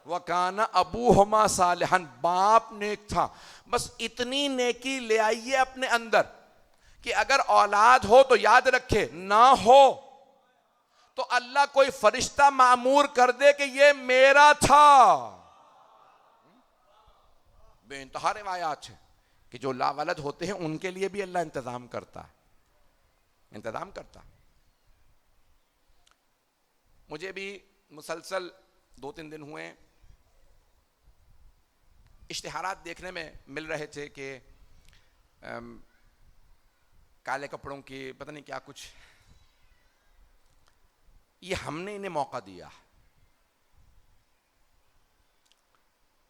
وَكَانَ أَبُوهُمَا صَالِحًا, باپ نیک تھا. بس اتنی نیکی لے آئیے اپنے اندر کہ اگر اولاد ہو تو یاد رکھے, نہ ہو تو اللہ کوئی فرشتہ مأمور کر دے کہ یہ میرا تھا. بے انتہا روایات ہیں کہ جو لاولد ہوتے ہیں ان کے لیے بھی اللہ انتظام کرتا. مجھے بھی مسلسل 2-3 دن ہوئے اشتہارات دیکھنے میں مل رہے تھے کہ کالے کپڑوں کی پتہ نہیں کیا کچھ. یہ ہم نے انہیں موقع دیا,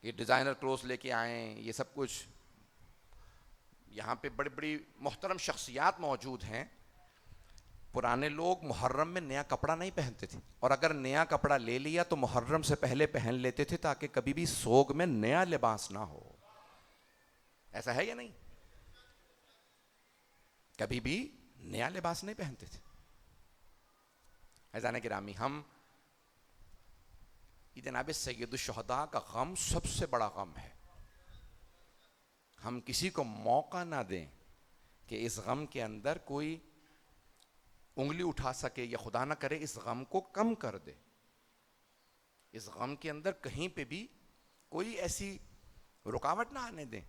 یہ ڈیزائنر کلوتھ لے کے آئیں, یہ سب کچھ. یہاں پہ بڑی بڑی محترم شخصیات موجود ہیں. پرانے لوگ محرم میں نیا کپڑا نہیں پہنتے تھے, اور اگر نیا کپڑا لے لیا تو محرم سے پہلے پہن لیتے تھے تاکہ کبھی بھی سوگ میں نیا لباس نہ ہو. ایسا ہے یا نہیں؟ کبھی بھی نیا لباس نہیں پہنتے تھے. عزیزان گرامی, ہم جناب سید الشہداء کا غم سب سے بڑا غم ہے. ہم کسی کو موقع نہ دیں کہ اس غم کے اندر کوئی انگلی اٹھا سکے, یا خدا نہ کرے اس غم کو کم کر دے. اس غم کے اندر کہیں پہ بھی کوئی ایسی رکاوٹ نہ آنے دیں.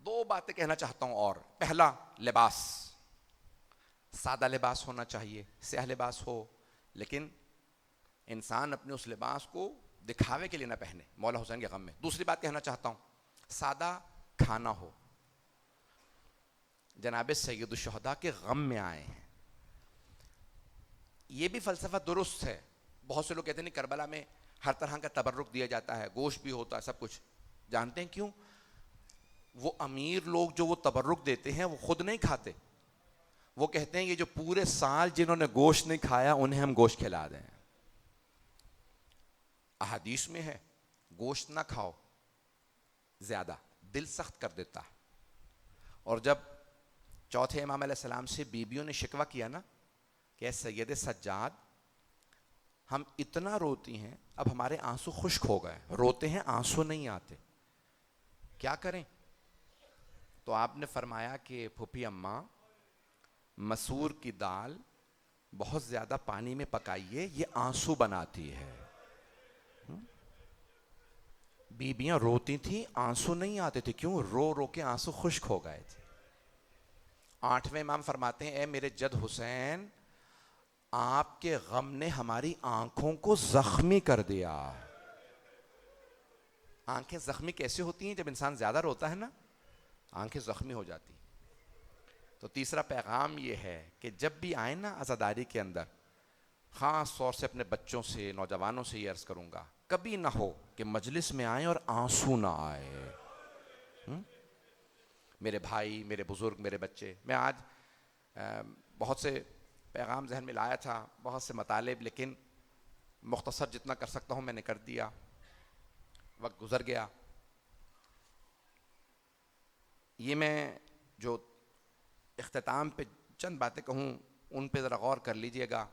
2 باتیں کہنا چاہتا ہوں. اور پہلا, لباس. سادہ لباس ہونا چاہیے, سیاہ لباس ہو, لیکن انسان اپنے اس لباس کو دکھاوے کے لیے نہ پہنے, مولا حسین کے غم میں. دوسری بات کہنا چاہتا ہوں, سادہ کھانا ہو. جناب سید الشہداء کے غم میں آئے ہیں. یہ بھی فلسفہ درست ہے. بہت سے لوگ کہتے ہیں نہیں, کربلا میں ہر طرح کا تبرک دیا جاتا ہے, گوشت بھی ہوتا ہے, سب کچھ. جانتے ہیں کیوں؟ وہ امیر لوگ جو وہ تبرک دیتے ہیں وہ خود نہیں کھاتے. وہ کہتے ہیں یہ جو پورے سال جنہوں نے گوشت نہیں کھایا انہیں ہم گوشت کھلا دیں. احادیث میں ہے گوشت نہ کھاؤ زیادہ, دل سخت کر دیتا ہے. اور جب چوتھے امام علیہ السلام سے بیبیوں نے شکوہ کیا نا کہ اے سید سجاد, ہم اتنا روتی ہیں, اب ہمارے آنسو خشک ہو گئے, روتے ہیں آنسو نہیں آتے, کیا کریں؟ تو آپ نے فرمایا کہ پھوپھی اماں, مسور کی دال بہت زیادہ پانی میں پکائیے, یہ آنسو بناتی ہے. بیبیاں روتی تھیں, آنسو نہیں آتے تھے. کیوں؟ رو رو کے آنسو خشک ہو گئے تھے. 8ویں امام فرماتے ہیں, اے میرے جد حسین, آپ کے غم نے ہماری آنکھوں کو زخمی کر دیا. آنکھیں زخمی کیسے ہوتی ہیں؟ جب انسان زیادہ روتا ہے نا, آنکھیں زخمی ہو جاتی. تو تیسرا پیغام یہ ہے کہ جب بھی آئیں نا عزاداری کے اندر, خاص طور سے اپنے بچوں سے, نوجوانوں سے یہ عرض کروں گا, کبھی نہ ہو کہ مجلس میں آئیں اور آنسو نہ آئے. میرے بھائی, میرے بزرگ, میرے بچے, میں آج بہت سے پیغام ذہن میں لایا تھا, بہت سے مطالب, لیکن مختصر جتنا کر سکتا ہوں میں نے کر دیا. وقت گزر گیا. یہ میں جو اختتام پہ چند باتیں کہوں ان پہ ذرا غور کر لیجئے گا.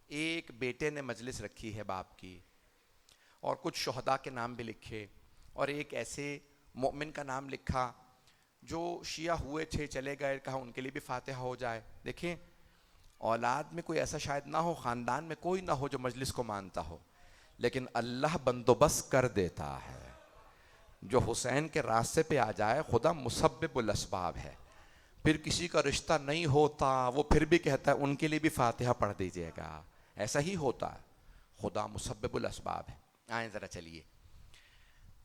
ایک بیٹے نے مجلس رکھی ہے باپ کی, اور کچھ شہداء کے نام بھی لکھے, اور ایک ایسے مومن کا نام لکھا جو شیعہ ہوئے تھے, چلے گئے, کہا ان کے لیے بھی فاتحہ ہو جائے. دیکھیں, اولاد میں کوئی ایسا شاید نہ ہو, خاندان میں کوئی نہ ہو جو مجلس کو مانتا ہو, لیکن اللہ بندوبست کر دیتا ہے. جو حسین کے راستے پہ آ جائے, خدا مسبب الاسباب ہے. پھر کسی کا رشتہ نہیں ہوتا, وہ پھر بھی کہتا ہے ان کے لیے بھی فاتحہ پڑھ دیجئے گا. ایسا ہی ہوتا ہے, خدا مسبب الاسباب ہے. آئیں ذرا چلیے.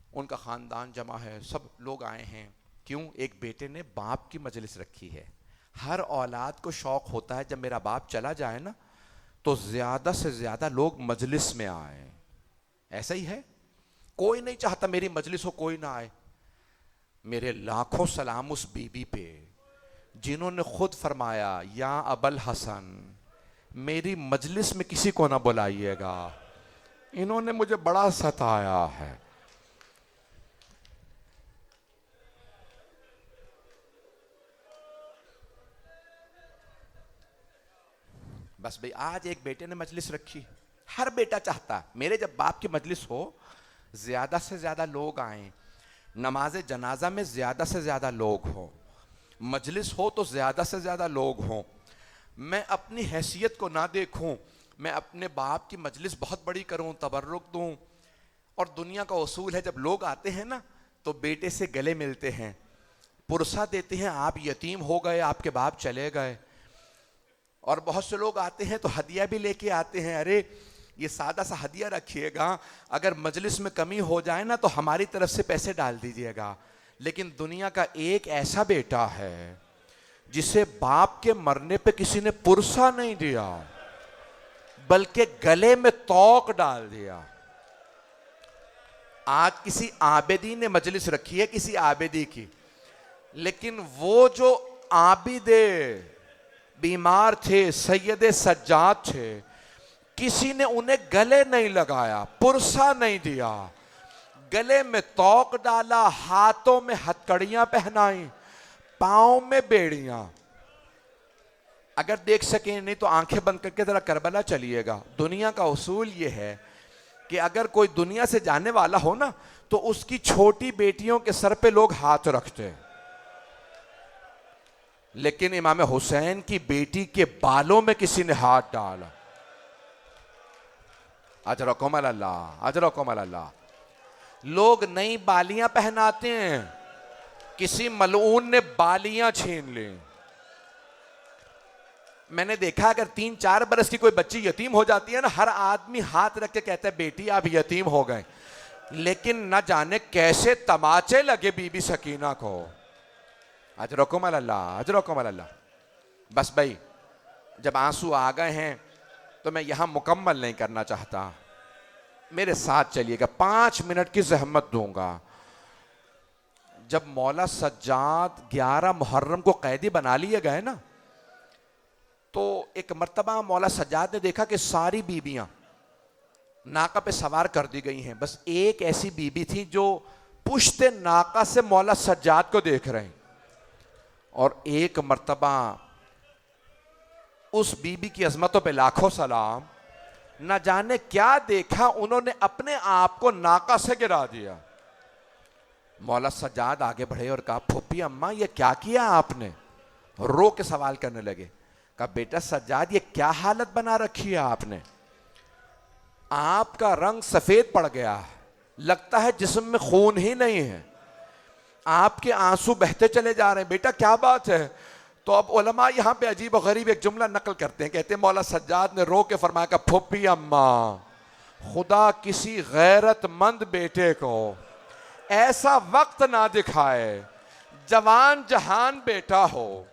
ان کا خاندان جمع ہے, سب لوگ آئے ہیں. کیوں؟ ایک بیٹے نے باپ کی مجلس رکھی ہے. ہر اولاد کو شوق ہوتا ہے جب میرا باپ چلا جائے نا تو زیادہ سے زیادہ لوگ مجلس میں آئیں. ایسا ہی ہے, کوئی نہیں چاہتا میری مجلس ہو کوئی نہ آئے. میرے لاکھوں سلام اس بی بی پہ جنہوں نے خود فرمایا یا ابوالحسن میری مجلس میں کسی کو نہ بلائیے گا, انہوں نے مجھے بڑا ستایا ہے. بس بھئی آج ایک بیٹے نے مجلس رکھی. ہر بیٹا چاہتا میرے جب باپ کی مجلس ہو زیادہ سے زیادہ لوگ آئیں, نماز جنازہ میں زیادہ سے زیادہ لوگ ہوں, مجلس ہو تو زیادہ سے زیادہ لوگ ہوں. میں اپنی حیثیت کو نہ دیکھوں, میں اپنے باپ کی مجلس بہت بڑی کروں, تبرک دوں. اور دنیا کا اصول ہے جب لوگ آتے ہیں نا تو بیٹے سے گلے ملتے ہیں, پرسہ دیتے ہیں آپ یتیم ہو گئے, آپ کے باپ چلے گئے. اور بہت سے لوگ آتے ہیں تو ہدیہ بھی لے کے آتے ہیں, ارے یہ سادہ سا ہدیہ رکھیے گا, اگر مجلس میں کمی ہو جائے نا تو ہماری طرف سے پیسے ڈال دیجیے گا. لیکن دنیا کا ایک ایسا بیٹا ہے جسے باپ کے مرنے پہ کسی نے پرسہ نہیں دیا بلکہ گلے میں توق ڈال دیا. آج کسی عابدی نے مجلس رکھی ہے, کسی عابدی کی, لیکن وہ جو عابد بیمار تھے, سید سجاد تھے, کسی نے انہیں گلے نہیں لگایا, پرسہ نہیں دیا, گلے میں توق ڈالا, ہاتھوں میں ہتکڑیاں پہنائیں, پاؤں میں بیڑیاں. اگر دیکھ سکیں نہیں تو آنکھیں بند کر کے ذرا کربلا چلیے گا. دنیا کا اصول یہ ہے کہ اگر کوئی دنیا سے جانے والا ہو نا تو اس کی چھوٹی بیٹیوں کے سر پہ لوگ ہاتھ رکھتے, لیکن امام حسین کی بیٹی کے بالوں میں کسی نے ہاتھ ڈالا. اجرکم اللہ, اجرکم اللہ. لوگ نئی بالیاں پہناتے ہیں, کسی ملعون نے بالیاں چھین لیں. میں نے دیکھا اگر 3-4 برس کی کوئی بچی یتیم ہو جاتی ہے نا, ہر آدمی ہاتھ رکھ کے کہتا ہے بیٹی آپ یتیم ہو گئے, لیکن نہ جانے کیسے تماچے لگے بی بی سکینہ کو. اجرکم اللہ, اجرکم اللہ. بس بھائی جب آنسو آ گئے ہیں تو میں یہاں مکمل نہیں کرنا چاہتا, میرے ساتھ چلیے گا, 5 منٹ کی زحمت دوں گا. جب مولا سجاد 11 محرم کو قیدی بنا لیے گئے نا تو ایک مرتبہ مولا سجاد نے دیکھا کہ ساری بیویاں ناقہ پہ سوار کر دی گئی ہیں, بس ایک ایسی بیوی تھی جو پشت ناقہ سے مولا سجاد کو دیکھ رہے ہیں. اور ایک مرتبہ اس بیوی کی عظمتوں پہ لاکھوں سلام, نہ جانے کیا دیکھا, انہوں نے اپنے آپ کو ناقہ سے گرا دیا. مولا سجاد آگے بڑھے اور کہا پھوپھی اماں یہ کیا کیا آپ نے؟ رو کے سوال کرنے لگے. کہا بیٹا سجاد یہ کیا حالت بنا رکھی ہے آپ نے؟ آپ کا رنگ سفید پڑ گیا, لگتا ہے جسم میں خون ہی نہیں ہے, آپ کے آنسو بہتے چلے جا رہے ہیں, بیٹا کیا بات ہے؟ تو اب علماء یہاں پہ عجیب و غریب ایک جملہ نقل کرتے ہیں, کہتے ہیں مولا سجاد نے رو کے فرمایا کہ پھوپھی اماں خدا کسی غیرت مند بیٹے کو ایسا وقت نہ دکھائے, جوان جہان بیٹا ہو,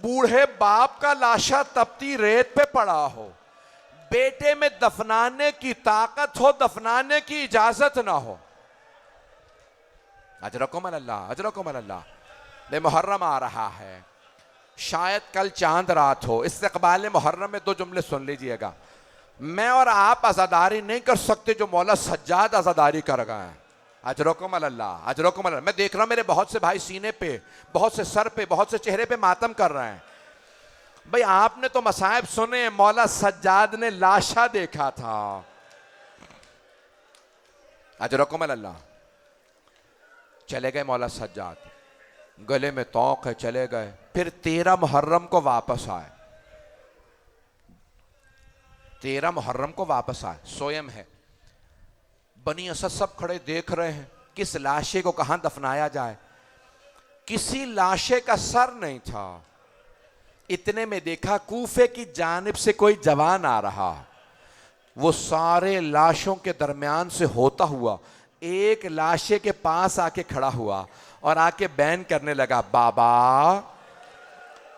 بوڑھے باپ کا لاشا تپتی ریت پہ پڑا ہو, بیٹے میں دفنانے کی طاقت ہو, دفنانے کی اجازت نہ ہو. اجرکم اللہ, اجرکم اللہ. بے محرم آ رہا ہے, شاید کل چاند رات ہو, استقبال محرم میں 2 جملے سن لیجئے گا. میں اور آپ عزاداری نہیں کر سکتے جو مولا سجاد عزاداری کر گئے ہیں. اجرکم اللہ, اجرکم اللہ. میں دیکھ رہا ہوں میرے بہت سے بھائی سینے پہ, بہت سے سر پہ, بہت سے چہرے پہ ماتم کر رہے ہیں. بھئی آپ نے تو مصائب سنے, مولا سجاد نے لاشا دیکھا تھا. اجرکم اللہ. چلے گئے مولا سجاد, گلے میں توق ہے, چلے گئے. پھر 13 محرم کو واپس آئے, 13 محرم کو واپس آئے. سویم ہے, بنی اسد سب کھڑے دیکھ رہے ہیں کس لاشے کو کہاں دفنایا جائے. کسی لاشے کا سر نہیں تھا. اتنے میں دیکھا کوفے کی جانب سے کوئی جوان آ رہا, وہ سارے لاشوں کے درمیان سے ہوتا ہوا ایک لاشے کے پاس آ کے کھڑا ہوا اور آ کے بیان کرنے لگا, بابا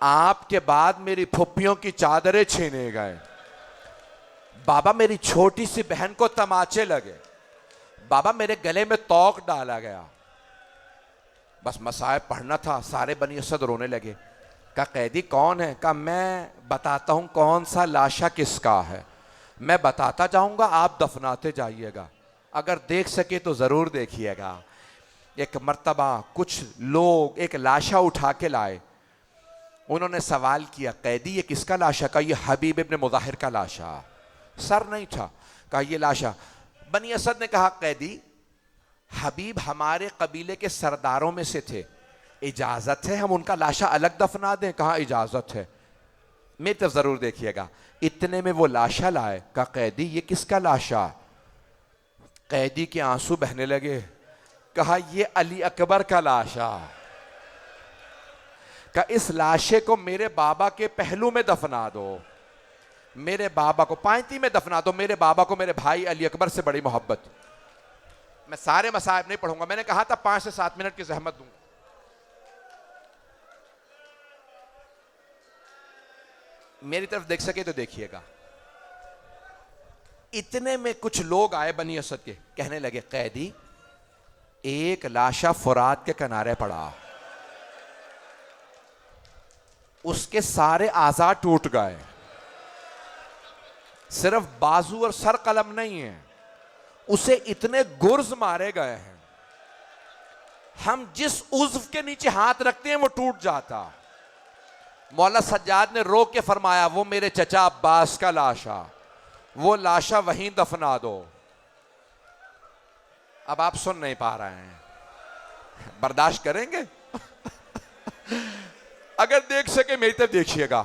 آپ کے بعد میری پھپھیوں کی چادریں چھینے گئے, بابا میری چھوٹی سی بہن کو تماچے لگے, بابا میرے گلے میں توق ڈالا گیا. بس مصائب پڑھنا تھا. سارے بنی اسد رونے لگے. کہا قیدی کون ہے؟ کہا میں بتاتا ہوں کون سا لاشا کس کا ہے, میں بتاتا جاؤں گا, آپ دفناتے جائیے گا, اگر دیکھ سکے تو ضرور دیکھیے گا. ایک مرتبہ کچھ لوگ ایک لاشا اٹھا کے لائے. انہوں نے سوال کیا, قیدی یہ کس کا لاشا؟ کہا یہ حبیب ابن مظاہر کا لاشا. سر نہیں تھا. کہا یہ لاشا. بنی اسد نے کہا قیدی حبیب ہمارے قبیلے کے سرداروں میں سے تھے, اجازت ہے ہم ان کا لاشا الگ دفنا دیں؟ کہا اجازت ہے, میری طرف ضرور دیکھیے گا. اتنے میں وہ لاشا لائے. کہا قیدی یہ کس کا لاشا؟ قیدی کے آنسو بہنے لگے. کہا یہ علی اکبر کا لاشا. کہ اس لاشے کو میرے بابا کے پہلو میں دفنا دو, میرے بابا کو پائنتی میں دفنا دو, میرے بابا کو میرے بھائی علی اکبر سے بڑی محبت. میں سارے مصائب نہیں پڑھوں گا, میں نے کہا تھا 5 سے 7 منٹ کی زحمت دوں گا. میری طرف دیکھ سکے تو دیکھیے گا. اتنے میں کچھ لوگ آئے بنی اسد کے, کہنے لگے قیدی ایک لاشا فرات کے کنارے پڑا, اس کے سارے اعضاء ٹوٹ گئے, صرف بازو اور سر قلم نہیں ہے, اسے اتنے گرز مارے گئے ہیں, ہم جس عضو کے نیچے ہاتھ رکھتے ہیں وہ ٹوٹ جاتا. مولا سجاد نے رو کے فرمایا وہ میرے چچا عباس کا لاشا, وہ لاشا وہیں دفنا دو. اب آپ سن نہیں پا رہے ہیں, برداشت کریں گے؟ اگر دیکھ سکے میری طرف دیکھیے گا.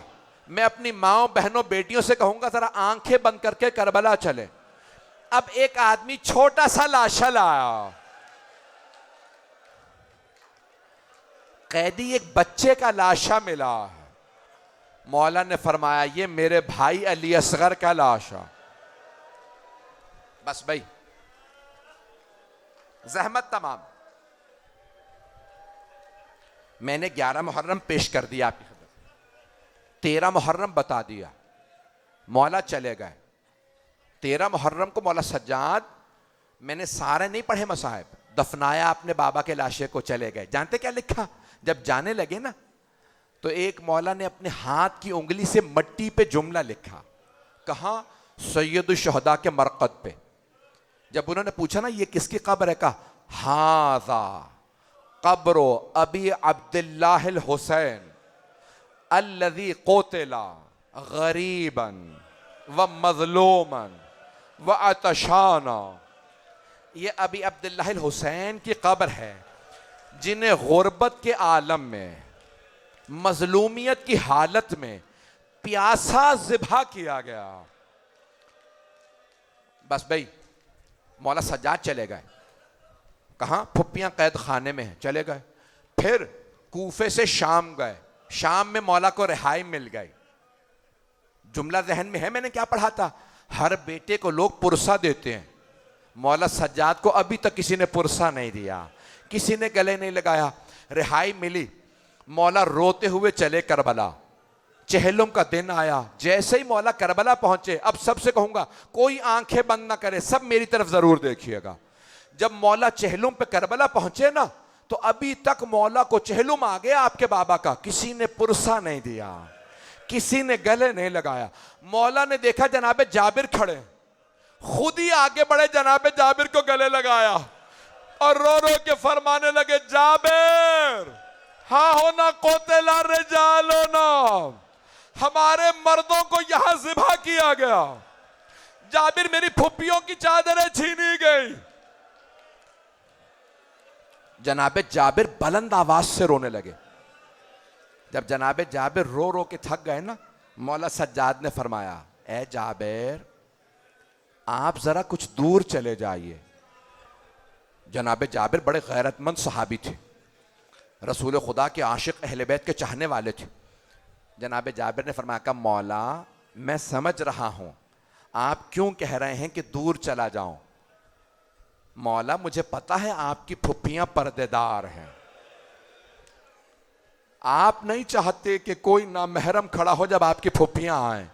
میں اپنی ماؤں بہنوں بیٹیوں سے کہوں گا ذرا آنکھیں بند کر کے کربلا چلے. اب ایک آدمی چھوٹا سا لاشا لایا, قیدی ایک بچے کا لاشا ملا. مولا نے فرمایا یہ میرے بھائی علی اصغر کا لاشا. بس بھائی زحمت تمام. میں نے 11 محرم پیش کر دیا آپ کی خدمت, 13 محرم بتا دیا, مولا چلے گئے. 13 محرم کو مولا سجاد, میں نے سارے نہیں پڑھے مصاحب, دفنایا اپنے بابا کے لاشے کو, چلے گئے. جانتے کیا لکھا؟ جب جانے لگے نا تو ایک مولا نے اپنے ہاتھ کی انگلی سے مٹی پہ جملہ لکھا. کہاں؟ سید الشہداء کے مرقد پہ. جب انہوں نے پوچھا نا یہ کس کی قبر ہے, کہا ھذا قبر ابی عبداللہ الحسین الذی قتل غریبا ومظلوما وعطشانا. یہ ابی عبداللہ الحسین کی قبر ہے جنہیں غربت کے عالم میں, مظلومیت کی حالت میں پیاسا ذبح کیا گیا. بس بھائی مولا سجاد چلے گئے. کہاں؟ پھپیاں قید خانے میں ہیں, چلے گئے. پھر کوفے سے شام گئے, شام میں مولا کو رہائی مل گئی. جملہ ذہن میں ہے میں نے کیا پڑھا تھا؟ ہر بیٹے کو لوگ پرسہ دیتے ہیں, مولا سجاد کو ابھی تک کسی نے پرسہ نہیں دیا, کسی نے گلے نہیں لگایا. رہائی ملی, مولا روتے ہوئے چلے کربلا. چہلم کا دن آیا, جیسے ہی مولا کربلا پہنچے, اب سب سے کہوں گا کوئی آنکھیں بند نہ کرے, سب میری طرف ضرور دیکھیے گا. جب مولا چہلم پہ کربلا پہنچے نا تو ابھی تک مولا کو چہلم آ گیا آپ کے بابا کا, کسی نے پرسہ نہیں دیا, کسی نے گلے نہیں لگایا. مولا نے دیکھا جناب جابر کھڑے, خود ہی آگے بڑھے, جناب جابر کو گلے لگایا اور رو رو کے فرمانے لگے جابر ہاں ہونا قتل رجالنا, ہمارے مردوں کو یہاں ذبح کیا گیا. جابر میری پھپھیوں کی چادریں چھینی گئی. جناب جابر بلند آواز سے رونے لگے. جب جناب جابر رو رو کے تھک گئے نا, مولا سجاد نے فرمایا اے جابر آپ ذرا کچھ دور چلے جائیے. جناب جابر بڑے غیرت مند صحابی تھے, رسول خدا کے عاشق, اہل بیت کے چاہنے والے تھے. جناب جابر نے فرمایا کہ مولا میں سمجھ رہا ہوں آپ کیوں کہہ رہے ہیں کہ دور چلا جاؤں؟ مولا مجھے پتا ہے آپ کی پھپھیاں پردے دار ہیں، آپ نہیں چاہتے کہ کوئی نامحرم کھڑا ہو جب آپ کی پھپھیاں آئیں،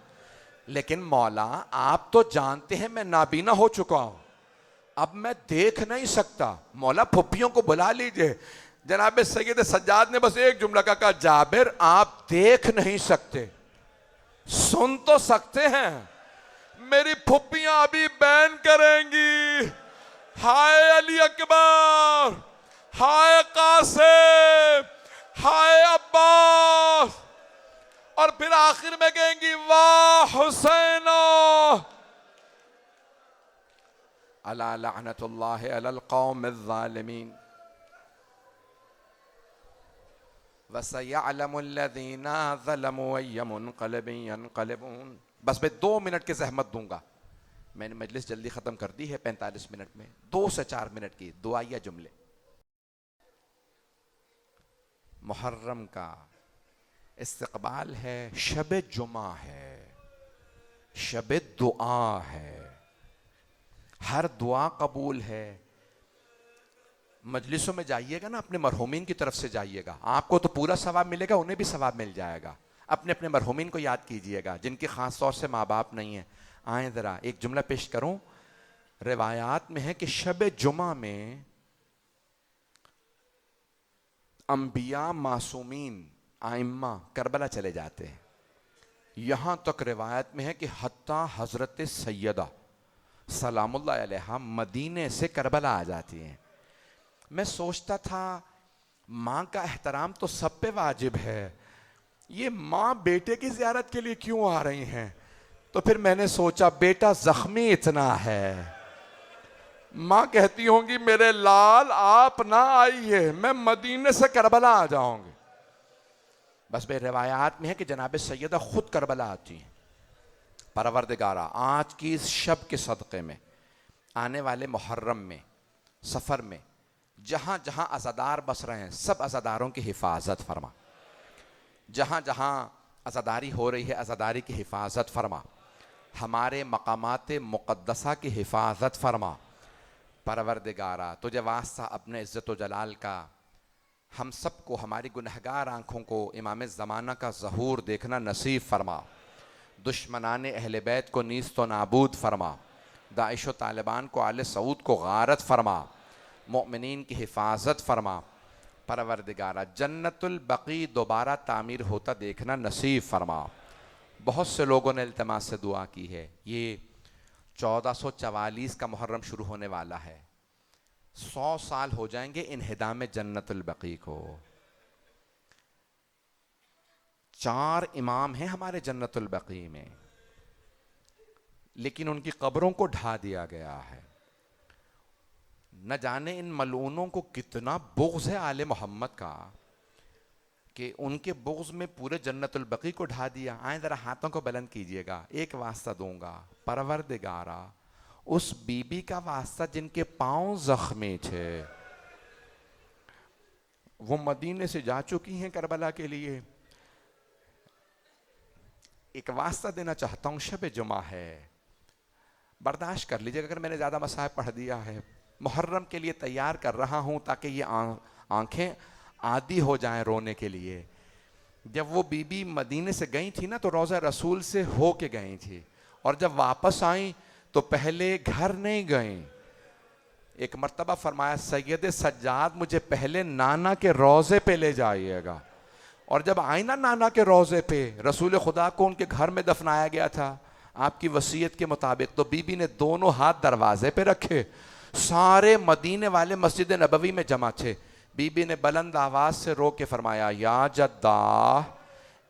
لیکن مولا آپ تو جانتے ہیں میں نابینا ہو چکا ہوں، اب میں دیکھ نہیں سکتا، مولا پھپھیوں کو بلا لیجئے۔ جناب سید سجاد نے بس ایک جملہ کہا، جابر آپ دیکھ نہیں سکتے، سن تو سکتے ہیں، میری پھپھیاں ابھی بین کریں گی، ہائے علی اکبر، ہائے قاسم، ہائے عباس، اور پھر آخر میں کہیں گی واہ حسین، الا لعنت اللہ علی القوم الظالمین وَسَيَعْلَمُ الَّذِينَ ظَلَمُوا أَيَّ مُنْقَلِبٍ يَنْقَلِبُونَ۔ بس میں 2 منٹ کی زحمت دوں گا، میں نے مجلس جلدی ختم کر دی ہے 45 منٹ میں، 2 سے 4 منٹ کی دعائیہ جملے۔ محرم کا استقبال ہے، شب جمعہ ہے، شب دعا ہے، ہر دعا قبول ہے۔ مجلسوں میں جائیے گا نا، اپنے مرحومین کی طرف سے جائیے گا، آپ کو تو پورا ثواب ملے گا، انہیں بھی ثواب مل جائے گا۔ اپنے اپنے مرحومین کو یاد کیجئے گا جن کے خاص طور سے ماں باپ نہیں ہیں۔ آئیں ذرا ایک جملہ پیش کروں، روایات میں ہے کہ شب جمعہ میں انبیاء معصومین ائمہ کربلا چلے جاتے ہیں، یہاں تک روایت میں ہے کہ حتیٰ حضرت سیدہ سلام اللہ علیہا مدینے سے کربلا آ جاتی ہیں۔ میں سوچتا تھا ماں کا احترام تو سب پہ واجب ہے، یہ ماں بیٹے کی زیارت کے لیے کیوں آ رہی ہیں؟ تو پھر میں نے سوچا بیٹا زخمی اتنا ہے، ماں کہتی ہوں گی میرے لال آپ نہ آئیے، میں مدینے سے کربلا آ جاؤں گی۔ بس بے روایات میں ہے کہ جناب سیدہ خود کربلا آتی ہیں۔ پروردگارہ آج کی اس شب کے صدقے میں، آنے والے محرم میں، سفر میں، جہاں جہاں عزادار بس رہے ہیں سب عزاداروں کی حفاظت فرما، جہاں جہاں عزاداری ہو رہی ہے عزاداری کی حفاظت فرما، ہمارے مقامات مقدسہ کی حفاظت فرما۔ پروردگارہ تجھے واسطہ اپنے عزت و جلال کا، ہم سب کو ہماری گنہگار آنکھوں کو امام زمانہ کا ظہور دیکھنا نصیب فرما، دشمنان اہل بیت کو نیست و نابود فرما، داعش و طالبان کو آل سعود کو غارت فرما، مومنین کی حفاظت فرما۔ پروردگارہ جنت البقیع دوبارہ تعمیر ہوتا دیکھنا نصیب فرما۔ بہت سے لوگوں نے التماس سے دعا کی ہے، یہ 1444 کا محرم شروع ہونے والا ہے، 100 سال ہو جائیں گے انہدام جنت البقیع کو۔ 4 امام ہیں ہمارے جنت البقیع میں، لیکن ان کی قبروں کو ڈھا دیا گیا ہے۔ نہ جانے ان ملعونوں کو کتنا بغض ہے آل محمد کا کہ ان کے بغض میں پورے جنت البقیع کو ڈھا دیا۔ آئیں ذرا ہاتھوں کو بلند کیجئے گا، ایک واسطہ دوں گا، پروردگارہ اس بی بی کا واسطہ جن کے پاؤں زخمی تھے، وہ مدینے سے جا چکی ہیں کربلا کے لیے، ایک واسطہ دینا چاہتا ہوں، شب جمعہ ہے، برداشت کر لیجئے اگر میں نے زیادہ مصائب پڑھ دیا ہے، محرم کے لیے تیار کر رہا ہوں تاکہ یہ آنکھیں عادی ہو جائیں رونے کے لیے۔ جب وہ بی بی مدینے سے گئی تھی نا تو روضہ رسول سے ہو کے گئی تھی، اور جب واپس آئیں تو پہلے گھر نہیں گئیں، ایک مرتبہ فرمایا سید سجاد مجھے پہلے نانا کے روضے پہ لے جائیے گا، اور جب آئی نا نانا کے روضے پہ، رسول خدا کو ان کے گھر میں دفنایا گیا تھا آپ کی وصیت کے مطابق، تو بی بی نے دونوں ہاتھ دروازے پہ رکھے، سارے مدینے والے مسجد نبوی میں جمع تھے، بی بی نے بلند آواز سے رو کے فرمایا یا جدہ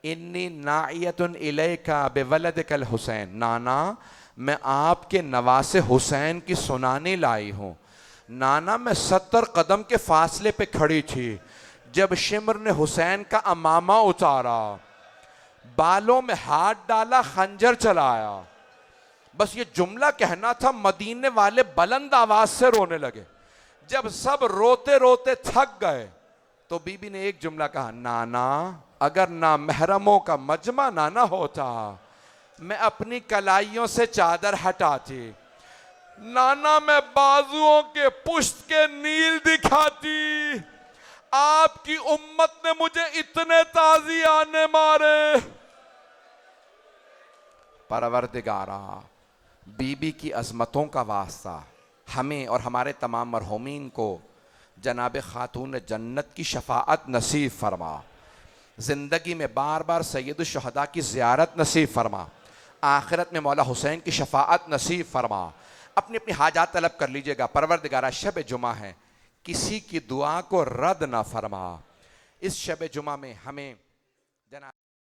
انی ناعیت الیک بولدک الحسین، نانا میں آپ کے نواسے حسین کی سنانی لائی ہوں۔ نانا میں 70 قدم کے فاصلے پہ کھڑی تھی جب شمر نے حسین کا امامہ اتارا، بالوں میں ہاتھ ڈالا، خنجر چلایا، بس یہ جملہ کہنا تھا، مدینے والے بلند آواز سے رونے لگے۔ جب سب روتے روتے تھک گئے تو بی بی نے ایک جملہ کہا، نانا اگر نامحرموں کا مجمع نہ ہوتا میں اپنی کلائیوں سے چادر ہٹاتی، نانا میں بازوؤں کے پشت کے نیل دکھاتی، آپ کی امت نے مجھے اتنے تازیانے مارے۔ پروردگارا، بی بی کی عظمتوں کا واسطہ ہمیں اور ہمارے تمام مرحومین کو جناب خاتون جنت کی شفاعت نصیب فرما، زندگی میں بار بار سید الشہداء کی زیارت نصیب فرما، آخرت میں مولا حسین کی شفاعت نصیب فرما۔ اپنی اپنی حاجات طلب کر لیجئے گا۔ پروردگارہ شب جمعہ ہے، کسی کی دعا کو رد نہ فرما۔ اس شب جمعہ میں ہمیں جناب